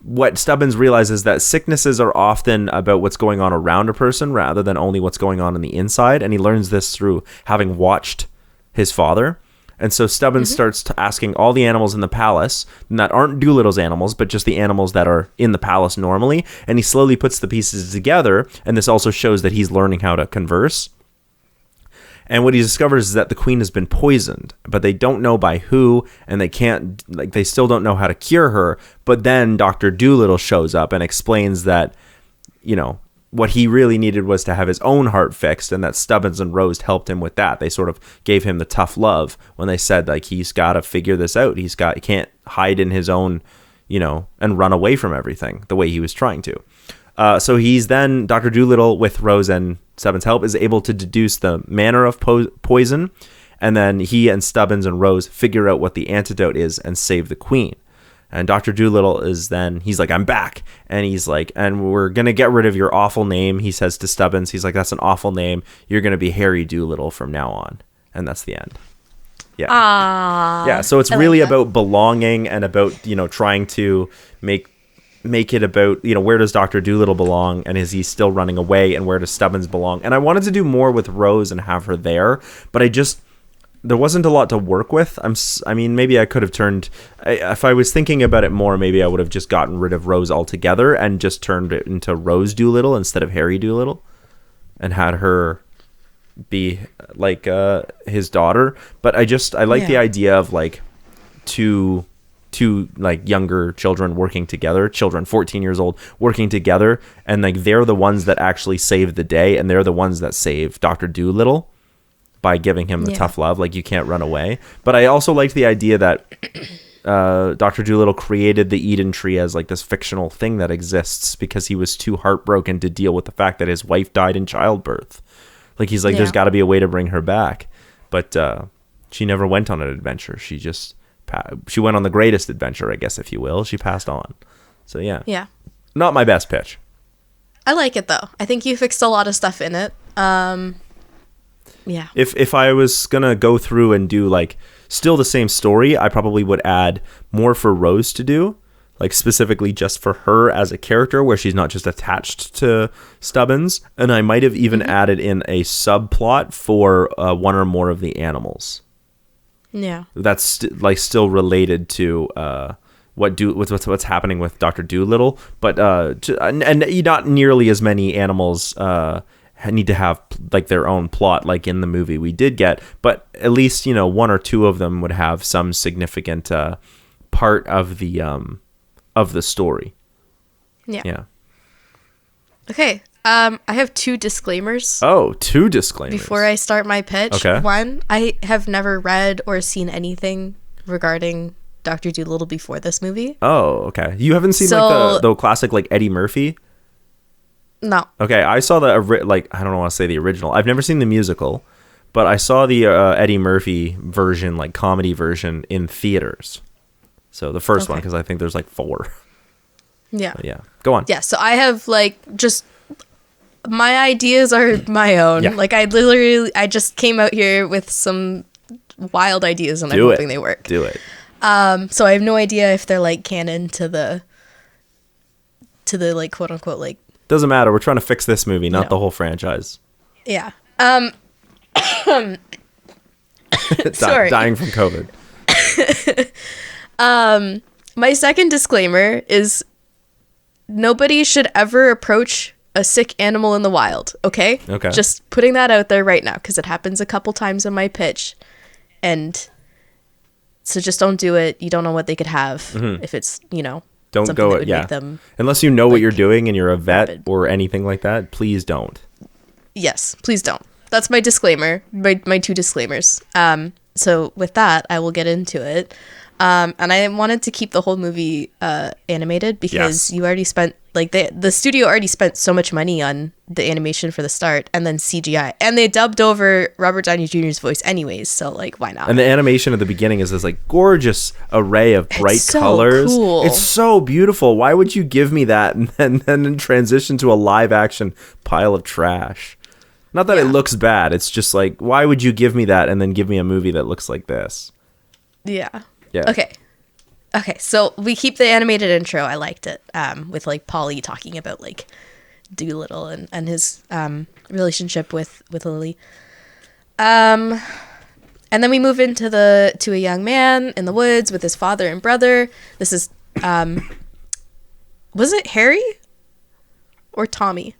what Stubbins realizes that sicknesses are often about what's going on around a person rather than only what's going on the inside. And he learns this through having watched his father. And so Stubbins starts asking all the animals in the palace, that aren't Dolittle's animals, but just the animals that are in the palace normally. And he slowly puts the pieces together. And this also shows that he's learning how to converse. And what he discovers is that the queen has been poisoned, but they don't know by who, and they still don't know how to cure her. But then Dr. Dolittle shows up and explains that, what he really needed was to have his own heart fixed, and that Stubbins and Rose helped him with that. They sort of gave him the tough love when they said, like, he's got to figure this out. He can't hide in his own, and run away from everything the way he was trying to. So he's then, Dr. Dolittle, with Rose and Stubbins' help, is able to deduce the manner of poison, and then he and Stubbins and Rose figure out what the antidote is and save the queen. And Dr. Dolittle he's like, I'm back. And he's like, and we're going to get rid of your awful name. He says to Stubbins, he's like, that's an awful name. You're going to be Harry Dolittle from now on. And that's the end. Yeah. Yeah. So it's really about belonging and about, trying to make it about, where does Dr. Dolittle belong? And is he still running away? And where does Stubbins belong? And I wanted to do more with Rose and have her there, but there wasn't a lot to work with. Maybe I could have if I was thinking about it more, maybe I would have just gotten rid of Rose altogether and just turned it into Rose Dolittle instead of Harry Dolittle and had her be like his daughter. But I like the idea of like to two like younger children working together, children 14 years old working together, and like they're the ones that actually save the day, and they're the ones that save Dr. Dolittle by giving him the tough love. Like, you can't run away. But I also liked the idea that Dr. Dolittle created the Eden tree as like this fictional thing that exists because he was too heartbroken to deal with the fact that his wife died in childbirth. Like, he's like, there's got to be a way to bring her back. But she never went on an adventure. She went on the greatest adventure, I guess, if you will. She passed on. So yeah. Not my best pitch. I like it though. I think you fixed a lot of stuff in it. Yeah. If I was gonna go through and do like still the same story, I probably would add more for Rose to do, like specifically just for her as a character, where she's not just attached to Stubbs. And I might have even added in a subplot for one or more of the animals. Yeah. That's still related to what's happening with Dr. Dolittle, but and not nearly as many animals need to have like their own plot like in the movie we did get, but at least one or two of them would have some significant part of the story. Yeah. Okay. I have 2 disclaimers. Oh, 2 disclaimers before I start my pitch. Okay. One, I have never read or seen anything regarding Dr. Dolittle before this movie. Oh, okay. You haven't seen like the classic like Eddie Murphy? No. Okay, I saw I don't want to say the original. I've never seen the musical, but I saw the Eddie Murphy version, like comedy version, in theaters. So the first one, because I think there's like 4. Yeah. But yeah. Go on. Yeah. So I have like just my ideas are my own. Yeah. Like I just came out here with some wild ideas and I'm hoping they work. Do it. So I have no idea if they're like canon to the like quote unquote like. Doesn't matter. We're trying to fix this movie, not the whole franchise. Yeah. Sorry. Dying from COVID. My second disclaimer is nobody should ever approach a sick animal in the wild. Okay. Just putting that out there right now because it happens a couple times in my pitch, and so just don't do it. You don't know what they could have if it's don't go it. Yeah. Unless you know what you're doing and you're a vet or anything like that, please don't. Yes, please don't. That's my disclaimer. My 2 disclaimers. So with that, I will get into it. And I wanted to keep the whole movie animated because you already spent like the studio already spent so much money on the animation for the start and then CGI, and they dubbed over Robert Downey Jr.'s voice anyways, so like why not? And the animation at the beginning is this like gorgeous array of bright colors. Cool. It's so beautiful. Why would you give me that and then transition to a live action pile of trash? Not that it looks bad. It's just like, why would you give me that and then give me a movie that looks like this? Yeah. Okay, so we keep the animated intro. I liked it, with like Polly talking about like Dolittle and his relationship with Lily. And then we move into to a young man in the woods with his father and brother. This is was it Harry or Tommy?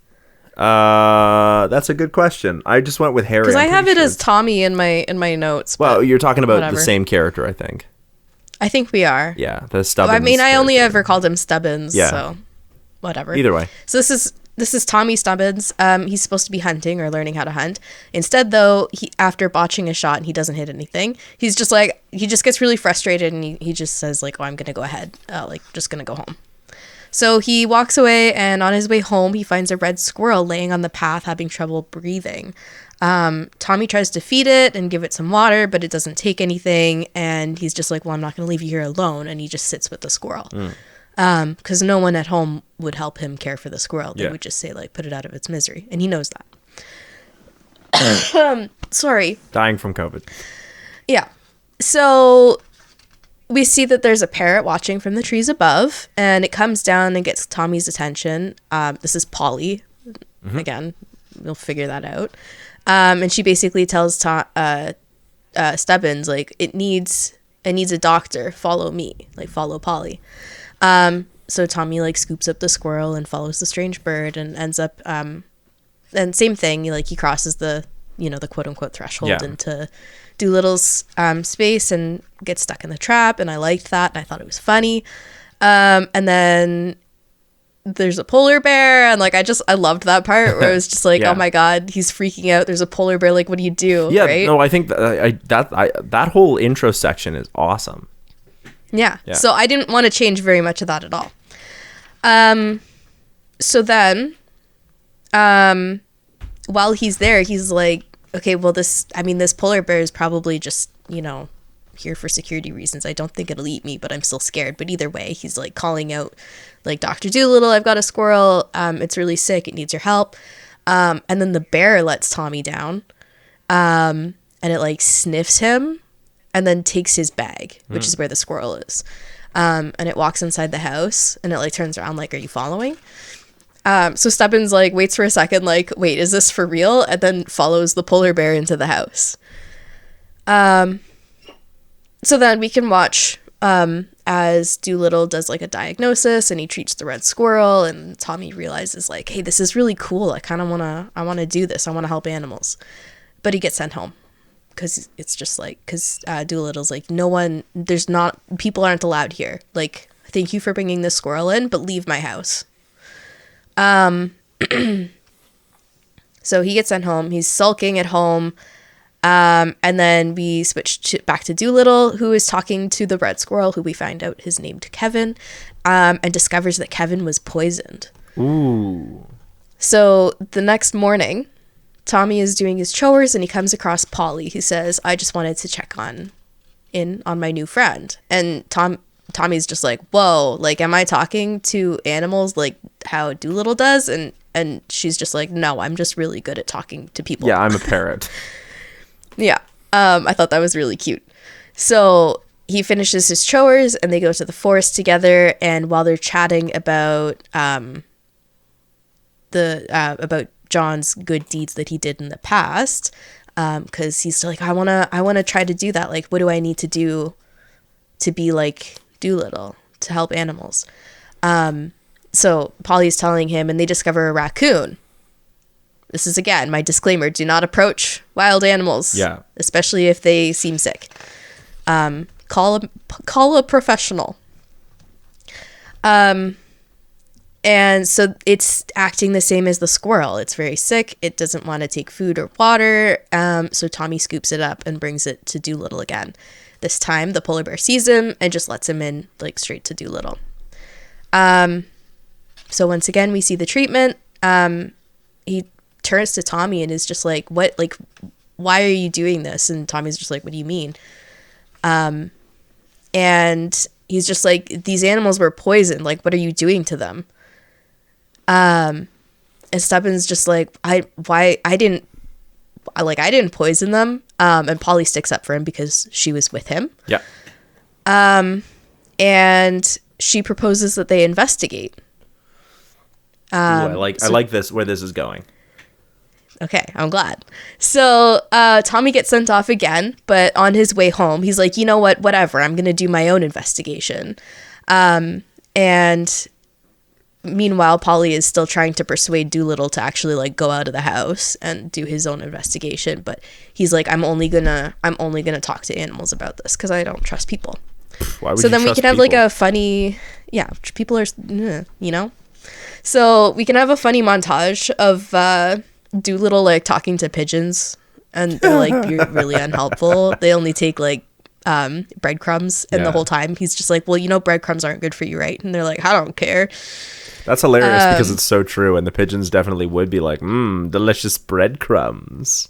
That's a good question. I just went with Harry because I have it as Tommy in my notes. Well, you're talking about whatever. The same character, I think. I think we are. Yeah, the Stubbs. I mean, I only ever called him Stubbins, so whatever. Either way. So this is Tommy Stubbins. He's supposed to be hunting or learning how to hunt. Instead, though, after botching a shot and he doesn't hit anything, he just gets really frustrated and he just says like, "Oh, I'm gonna go ahead, just gonna go home." So he walks away, and on his way home, he finds a red squirrel laying on the path, having trouble breathing. Tommy tries to feed it and give it some water, but it doesn't take anything, and he's just like, well, I'm not going to leave you here alone, and he just sits with the squirrel. Because no one at home would help him care for the squirrel. They would just say, like, put it out of its misery, and he knows that. Sorry. Dying from COVID. Yeah. So we see that there's a parrot watching from the trees above, and it comes down and gets Tommy's attention. This is Polly. Again, we'll figure that out. And she basically tells Stubbins, like, it needs a doctor. Follow me. Like, follow Polly. So Tommy, like, scoops up the squirrel and follows the strange bird and ends up... and same thing, like, he crosses the the quote unquote threshold Yeah. into Doolittle's space and gets stuck in the trap. And I liked that. And I thought it was funny. And then there's a polar bear, and like I loved that part where it was just like, Yeah. oh my god, he's freaking out. There's a polar bear. Like, what do you do? Yeah, right? no, I think that whole intro section is awesome. Yeah. Yeah. So I didn't want to change very much of that at all. So then, while he's there, he's like, okay, well, this polar bear is probably just, here for security reasons. I don't think it'll eat me, but I'm still scared. But either way, he's like calling out, like, Dr. Dolittle, I've got a squirrel. It's really sick. It needs your help. And then the bear lets Tommy down. And it like sniffs him and then takes his bag, which is where the squirrel is. And it walks inside the house and it like turns around like, are you following? So Stubbins like waits for a second, like, wait, is this for real? And then follows the polar bear into the house. So then we can watch as Dolittle does like a diagnosis and he treats the red squirrel, and Tommy realizes like, hey, this is really cool. I want to do this. I want to help animals. But he gets sent home because it's just like, because Dolittle's like, people aren't allowed here. Like, thank you for bringing this squirrel in, but leave my house. So he gets sent home. He's sulking at home. And then we switch back to Dolittle, who is talking to the red squirrel, who we find out is named Kevin, and discovers that Kevin was poisoned. Ooh. So the next morning, Tommy is doing his chores and he comes across Polly, who says, I just wanted to check on my new friend. And Tommy's just like, whoa, like, am I talking to animals like how Dolittle does? And she's just like, no, I'm just really good at talking to people. Yeah, I'm a parrot. Yeah. I thought that was really cute. So he finishes his chores and they go to the forest together. And while they're chatting about about John's good deeds that he did in the past, because he's still like, I wanna try to do that. Like, what do I need to do to be like Dolittle, to help animals? So Polly's telling him, and they discover a raccoon. This is, again, my disclaimer. Do not approach wild animals. Yeah. Especially if they seem sick. Call a professional. And so it's acting the same as the squirrel. It's very sick. It doesn't want to take food or water. So Tommy scoops it up and brings it to Dolittle again. This time, the polar bear sees him and just lets him in, like, straight to Dolittle. So once again, we see the treatment. He turns to Tommy and is just like, what, like, why are you doing this? And Tommy's just like, what do you mean? And he's just like, these animals were poisoned. Like, what are you doing to them? And Stubbins just like, I didn't poison them. And Polly sticks up for him because she was with him. Yeah. And she proposes that they investigate. Ooh, I like this, where this is going. Okay, I'm glad. So Tommy gets sent off again, but on his way home, he's like, you know what, whatever, I'm going to do my own investigation. And meanwhile, Polly is still trying to persuade Dolittle to actually like go out of the house and do his own investigation. But he's like, I'm only gonna talk to animals about this because I don't trust people. Why would So you then we trust can have people? like a funny, people are, So we can have a funny montage of Dolittle like talking to pigeons, and they're like, you're really unhelpful. They only take like breadcrumbs, and the whole time he's just like, well, breadcrumbs aren't good for you, right? And they're like, I don't care. That's hilarious because it's so true, and the pigeons definitely would be like, delicious breadcrumbs.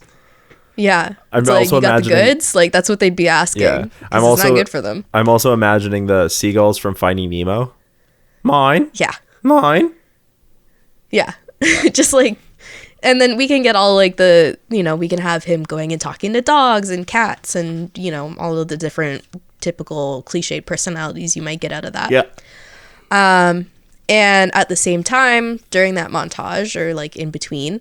Yeah, I'm it's like, also you got the imagining- goods. Like that's what they'd be asking. Yeah, it's not good for them. I'm also imagining the seagulls from Finding Nemo. Mine. Yeah, Mine. yeah, just like. And then we can get all like we can have him going and talking to dogs and cats and, all of the different typical cliched personalities you might get out of that. Yeah. And at the same time, during that montage or like in between,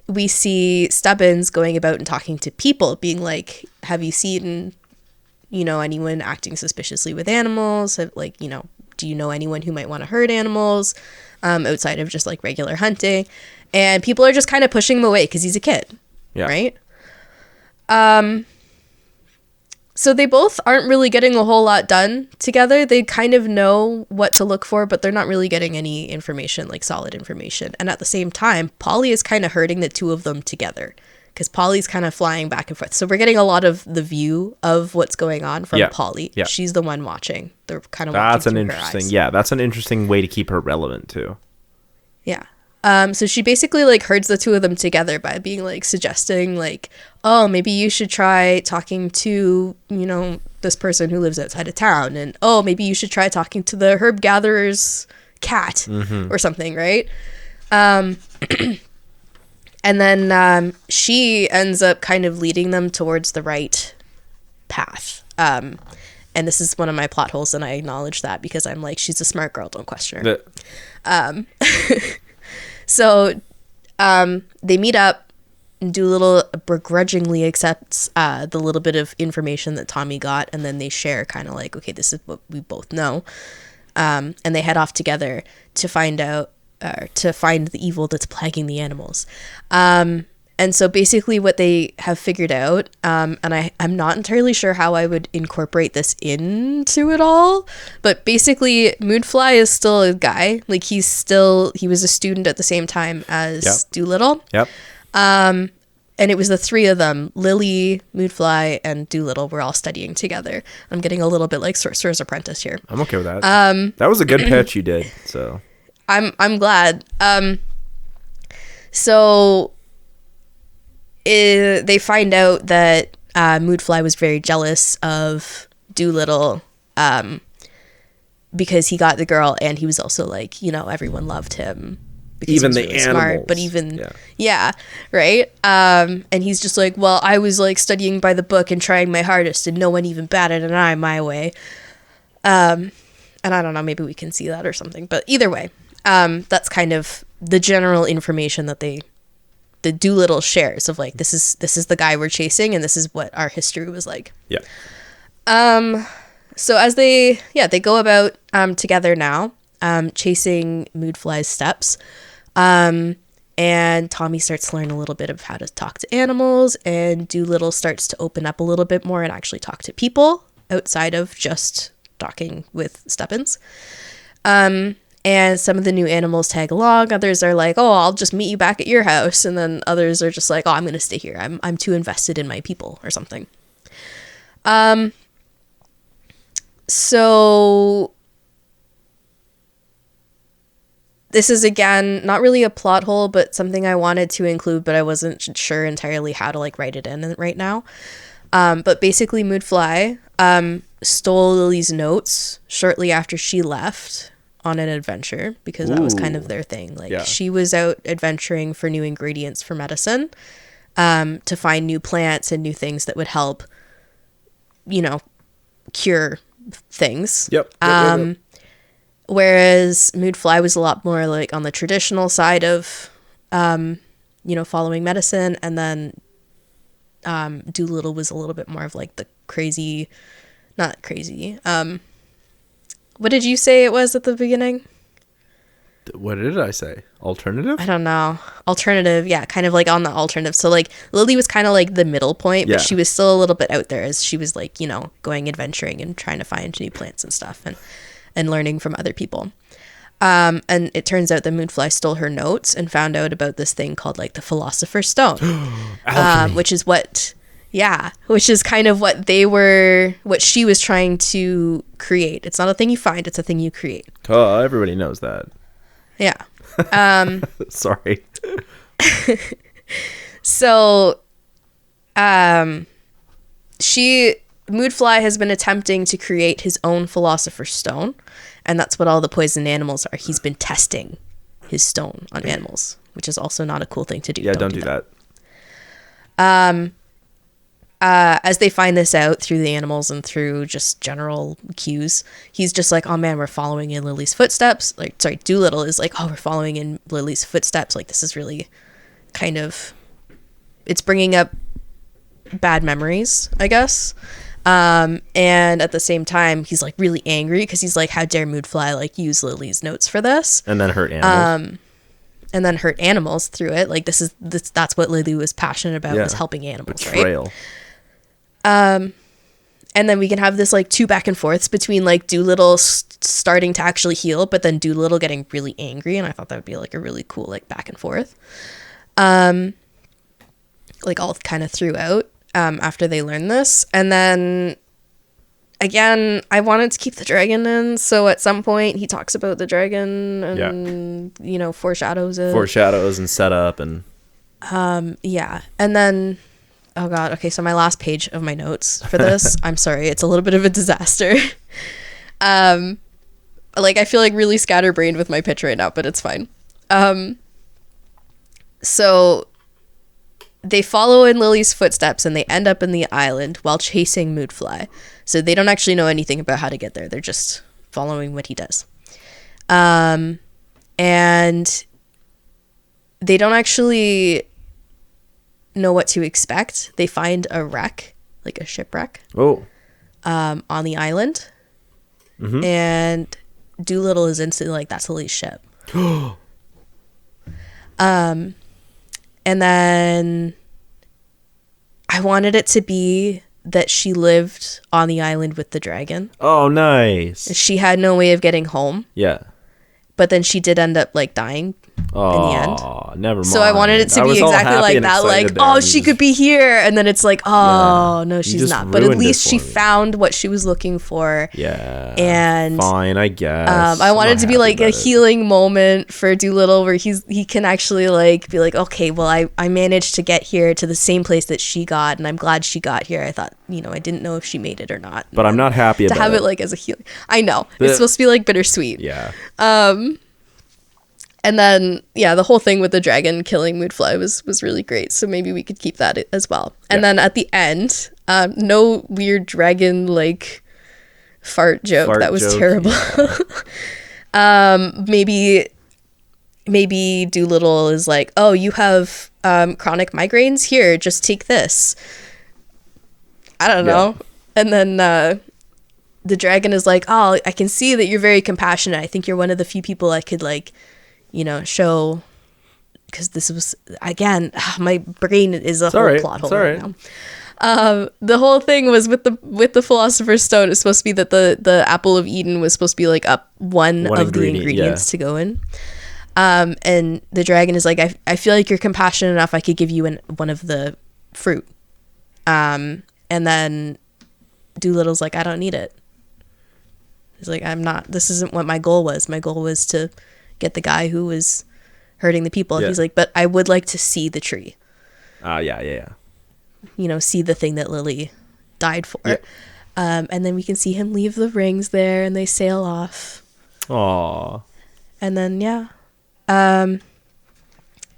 we see Stubbins going about and talking to people, being like, have you seen, anyone acting suspiciously with animals? Do you know anyone who might want to hurt animals outside of just like regular hunting? And people are just kind of pushing him away because he's a kid. Yeah. Right? So they both aren't really getting a whole lot done together. They kind of know what to look for, but they're not really getting any information, like solid information. And at the same time, Polly is kind of hurting the two of them together because Polly's kind of flying back and forth. So we're getting a lot of the view of what's going on from Polly. Yeah. She's the one watching. They're kind of watching through her eyes. That's an interesting way to keep her relevant too. Yeah. So she basically like herds the two of them together by being like suggesting like, oh, maybe you should try talking to, you know, this person who lives outside of town. And, oh, maybe you should try talking to the herb gatherer's cat or something. Right. And then she ends up kind of leading them towards the right path. And this is one of my plot holes, and I acknowledge that because I'm like, she's a smart girl, don't question her. So they meet up, and Dolittle begrudgingly accepts the little bit of information that Tommy got, and then they share kind of like, okay, this is what we both know. And they head off together to find the evil that's plaguing the animals. And so basically what they have figured out, and I'm not entirely sure how I would incorporate this into it all, but basically Moodfly is still a guy. Like he was a student at the same time as Dolittle. Yep. And it was the three of them, Lily, Moodfly, and Dolittle, were all studying together. I'm getting a little bit like Sorcerer's Apprentice here. I'm okay with that. That was a good pitch you did. So I'm glad. So they find out that Moodfly was very jealous of Dolittle because he got the girl, and he was also like, you know, everyone loved him because even he was the really animals. smart, but even right. And he's just like, well, I was like studying by the book and trying my hardest, and no one even batted an eye my way. And I don't know, maybe we can see that or something, but either way, that's kind of the general information that the Dolittle shares of like, this is the guy we're chasing, and this is what our history was like. Yeah. So as they go about together now, chasing Moodfly's steps, and Tommy starts to learn a little bit of how to talk to animals, and Dolittle starts to open up a little bit more and actually talk to people outside of just talking with Stubbs. And some of the new animals tag along. Others are like, oh, I'll just meet you back at your house. And then others are just like, oh, I'm going to stay here. I'm too invested in my people or something. So this is, again, not really a plot hole, but something I wanted to include, but I wasn't sure entirely how to like write it in right now. But basically Moodfly stole Lily's notes shortly after she left on an adventure, because that was kind of their thing. Like she was out adventuring for new ingredients for medicine, to find new plants and new things that would help, you know, cure things. Yep. Whereas Moodfly was a lot more like on the traditional side of, you know, following medicine, and then Dolittle was a little bit more of like the not crazy. What did you say it was at the beginning? What did I say? Alternative? I don't know. Alternative, yeah, kind of like on the alternative. So like Lily was kind of like the middle point, but she was still a little bit out there as she was like, you know, going adventuring and trying to find new plants and stuff and learning from other people. And it turns out that Moodfly stole her notes and found out about this thing called like the Philosopher's Stone, which is kind of what she was trying to create. It's not a thing you find, it's a thing you create. Oh, everybody knows that. Yeah. Sorry. So, Moodfly has been attempting to create his own Philosopher's Stone, and that's what all the poison animals are. He's been testing his stone on animals, which is also not a cool thing to do. Yeah, don't do that. As they find this out through the animals and through just general cues, he's just like, oh man, we're following in Lily's footsteps. Dolittle is like, oh, we're following in Lily's footsteps. Like, this is really kind of, it's bringing up bad memories, I guess. And at the same time, he's like really angry because he's like, how dare Moodfly like use Lily's notes for this? And then hurt animals. and then hurt animals through it. Like that's what Lily was passionate about, was helping animals. Betrayal. Right? And then we can have this like 2 back and forths between like Dolittle starting to actually heal, but then Dolittle getting really angry. And I thought that would be like a really cool like back and forth. Like all kind of throughout after they learn this. And then again, I wanted to keep the dragon in. So at some point he talks about the dragon and, you know, foreshadows it. Foreshadows and setup and. Yeah. And then, oh God. Okay. So my last page of my notes for this, I'm sorry, it's a little bit of a disaster. Like I feel like really scatterbrained with my pitch right now, but it's fine. So they follow in Lily's footsteps and they end up in the island while chasing Moodfly. So they don't actually know anything about how to get there. They're just following what he does. And they don't actually know what to expect. They find a wreck, like a shipwreck. Oh. On the island. Mm-hmm. And Dolittle is instantly like, that's Lily's ship. And then I wanted it to be that she lived on the island with the dragon. Oh, nice. She had no way of getting home. Yeah. But then she did end up like dying in the end. Oh, never mind. So I wanted it to be exactly like that. Like, oh, she could be here. And then it's like, oh, no, she's not. But at least she found what she was looking for. Yeah. And fine, I guess. I wanted it to be like a healing moment for Dolittle where he can actually like be like, okay, well, I managed to get here to the same place that she got. And I'm glad she got here. I thought, you know, I didn't know if she made it or not. But I'm not happy about it. To have it like as a healing. I know. It's supposed to be like bittersweet. Yeah. And then, yeah, the whole thing with the dragon killing Moodfly was really great. So maybe we could keep that as well. And then at the end, no weird dragon like fart joke. That was terrible. Yeah. Maybe Dolittle is like, oh, you have chronic migraines? Here, just take this. I don't know. And then the dragon is like, oh, I can see that you're very compassionate. I think you're one of the few people I could like, you know, show, because this was, again, my brain is a whole plot hole right now. The whole thing was with the Philosopher's Stone. It's supposed to be that the Apple of Eden was supposed to be like up one of the ingredients to go in. And the dragon is like, I feel like you're compassionate enough. I could give you one of the fruit. And then Dolittle's like, I don't need it. He's like, this isn't what my goal was. My goal was to get the guy who was hurting the people. He's like, but I would like to see the tree. Yeah. You know, see the thing that Lily died for. Yeah. And then we can see him leave the rings there and they sail off. Aww. And then, and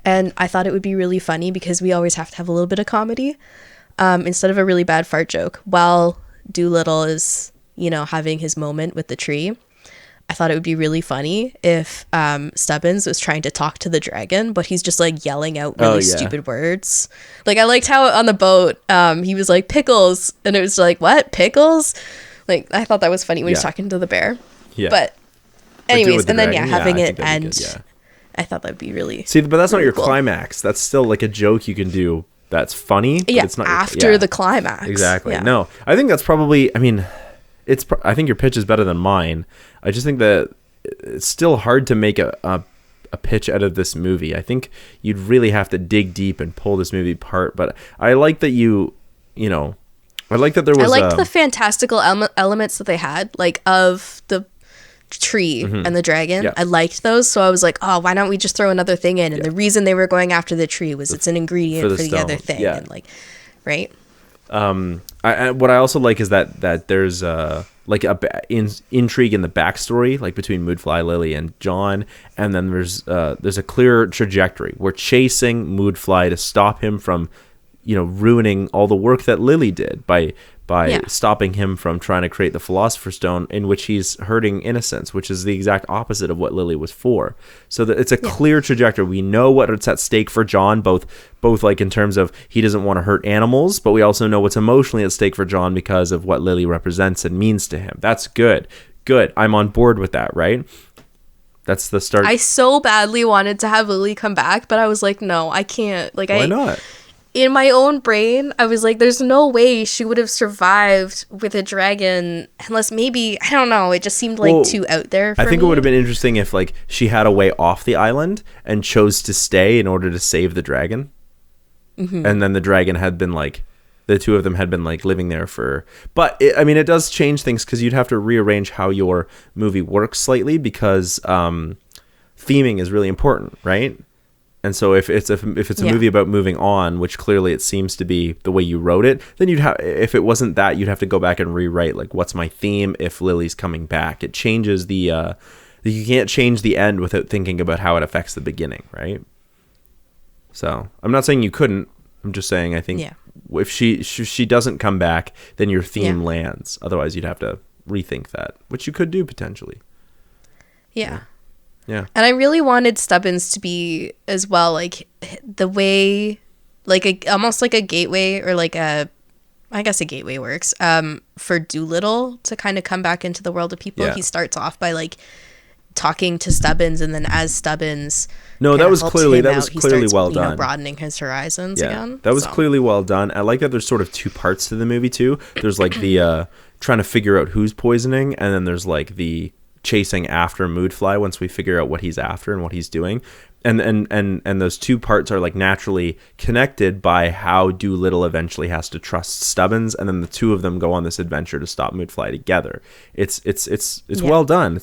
I thought it would be really funny because we always have to have a little bit of comedy. Instead of a really bad fart joke, while Dolittle is, you know, having his moment with the tree, I thought it would be really funny if Stubbs was trying to talk to the dragon, but he's just like yelling out really stupid words. Like I liked how on the boat he was like, pickles, and it was like, what, pickles? Like I thought that was funny when he's talking to the bear. Yeah. But anyways, and then having it end, I thought that'd be really but that's not your cool. Climax. That's still like a joke you can do. That's funny. Yeah, it's not after the climax. Exactly. Yeah. No, I think that's probably. I mean, I think your pitch is better than mine. I just think that it's still hard to make a pitch out of this movie. I think you'd really have to dig deep and pull this movie apart. But I like that you know, I like that there was. I liked the fantastical elements that they had, like of the tree and the dragon. I liked those, so I was like, oh, why don't we just throw another thing in? And the reason they were going after the tree was it's an ingredient for the other thing, and like, right. What I also like is that there's like intrigue in the backstory, like between Moodfly, Lily, and John, and then there's a clear trajectory. We're chasing Moodfly to stop him from, you know, ruining all the work that Lily did by stopping him from trying to create the Philosopher's Stone, in which he's hurting innocents, which is the exact opposite of what Lily was for. So that it's a clear trajectory. We know what's at stake for John, both like in terms of he doesn't want to hurt animals, but we also know what's emotionally at stake for John because of what Lily represents and means to him. That's good. I'm on board with that, right? That's the start. I so badly wanted to have Lily come back, but I was like, no, I can't. Like, Why not? In my own brain, I was like, there's no way she would have survived with a dragon unless maybe, I don't know, it just seemed like too out there for I think me. it would have been interesting if like she had a way off the island and chose to stay in order to save the dragon. Mm-hmm. And then the dragon had been like, the two of them had been like living there for, but it does change things because you'd have to rearrange how your movie works slightly because theming is really important, right? And so if it's a movie about moving on, which clearly it seems to be the way you wrote it, then you'd have, if it wasn't that, you'd have to go back and rewrite like, what's my theme if Lily's coming back? It changes the you can't change the end without thinking about how it affects the beginning, right? So I'm not saying you couldn't. I'm just saying I think if she doesn't come back, then your theme lands. Otherwise, you'd have to rethink that, which you could do potentially. Yeah. Yeah. And I really wanted Stubbins to be as well, like the way, like almost like a gateway or like I guess a gateway works, for Dolittle to kind of come back into the world of people. Yeah. He starts off by like talking to Stubbins, and then as Stubbins that was clearly well done, broadening his horizons again. That was clearly well done. I like that there's sort of two parts to the movie too. There's like the trying to figure out who's poisoning, and then there's like the chasing after Moodfly once we figure out what he's after and what he's doing. And those two parts are like naturally connected by how Dolittle eventually has to trust Stubbins, and then the two of them go on this adventure to stop Moodfly together. It's well done.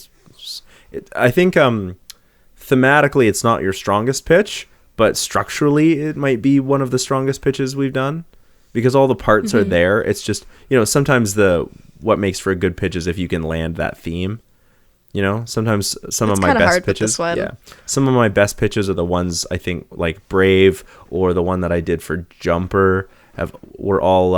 I think thematically it's not your strongest pitch, but structurally it might be one of the strongest pitches we've done because all the parts are there. It's just, sometimes what makes for a good pitch is if you can land that theme. Sometimes some of my best pitches, some of my best pitches are the ones I think like Brave or the one that I did for Jumper were all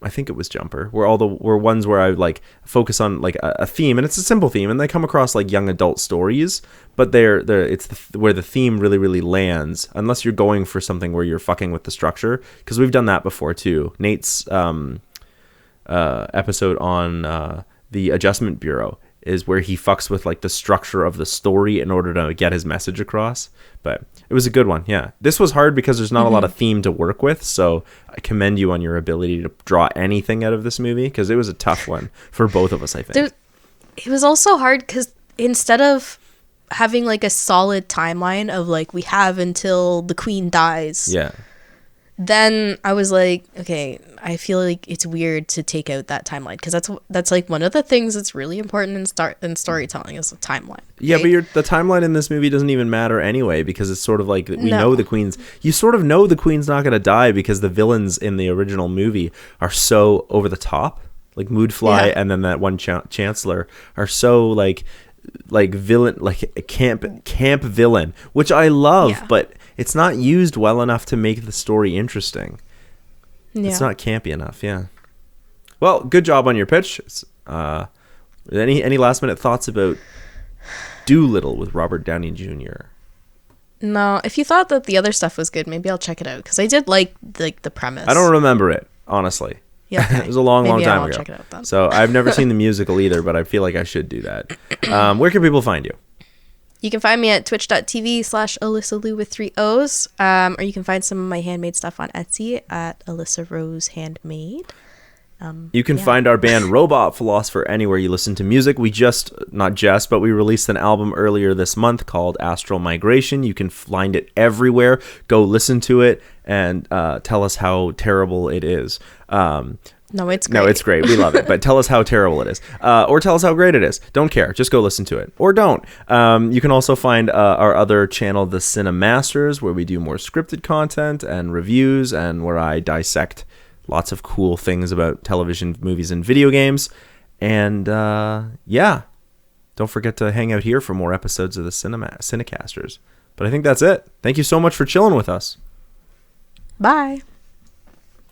I think it was Jumper, were ones where I like focus on like a theme, and it's a simple theme, and they come across like young adult stories, but where the theme really, really lands, unless you're going for something where you're fucking with the structure, because we've done that before too. Nate's episode on the Adjustment Bureau is where he fucks with like the structure of the story in order to get his message across. But it was a good one. Yeah. This was hard because there's not a lot of theme to work with. So I commend you on your ability to draw anything out of this movie, because it was a tough one for both of us, I think. It was also hard because instead of having like a solid timeline of like we have until the queen dies. Yeah. Then I was like, okay, I feel like it's weird to take out that timeline, because that's like one of the things that's really important in storytelling is the timeline. Yeah, right? But the timeline in this movie doesn't even matter anyway, because it's sort of like know the queen's. You sort of know the queen's not going to die because the villains in the original movie are so over the top, like Moodfly and then that one chancellor are so like villain, like a camp villain, which I love, but it's not used well enough to make the story interesting. Yeah. It's not campy enough. Yeah. Well, good job on your pitch. Any last minute thoughts about Dolittle with Robert Downey Jr.? No, if you thought that the other stuff was good, maybe I'll check it out, because I did like the premise. I don't remember it, honestly. Yeah, okay. It was a long time ago. Check it out then. So I've never seen the musical either, but I feel like I should do that. Where can people find you? You can find me at twitch.tv/AlyssaLou with 3 O's. Or you can find some of my handmade stuff on Etsy at Alyssa Rose Handmade. You can find our band Robot Philosopher anywhere you listen to music. We we released an album earlier this month called Astral Migration. You can find it everywhere. Go listen to it and tell us how terrible it is. No, it's great. No, it's great. We love it. But tell us how terrible it is. Or tell us how great it is. Don't care. Just go listen to it. Or don't. You can also find our other channel, the CineMasters, where we do more scripted content and reviews, and where I dissect lots of cool things about television, movies, and video games. And don't forget to hang out here for more episodes of the CineCasters. But I think that's it. Thank you so much for chilling with us. Bye.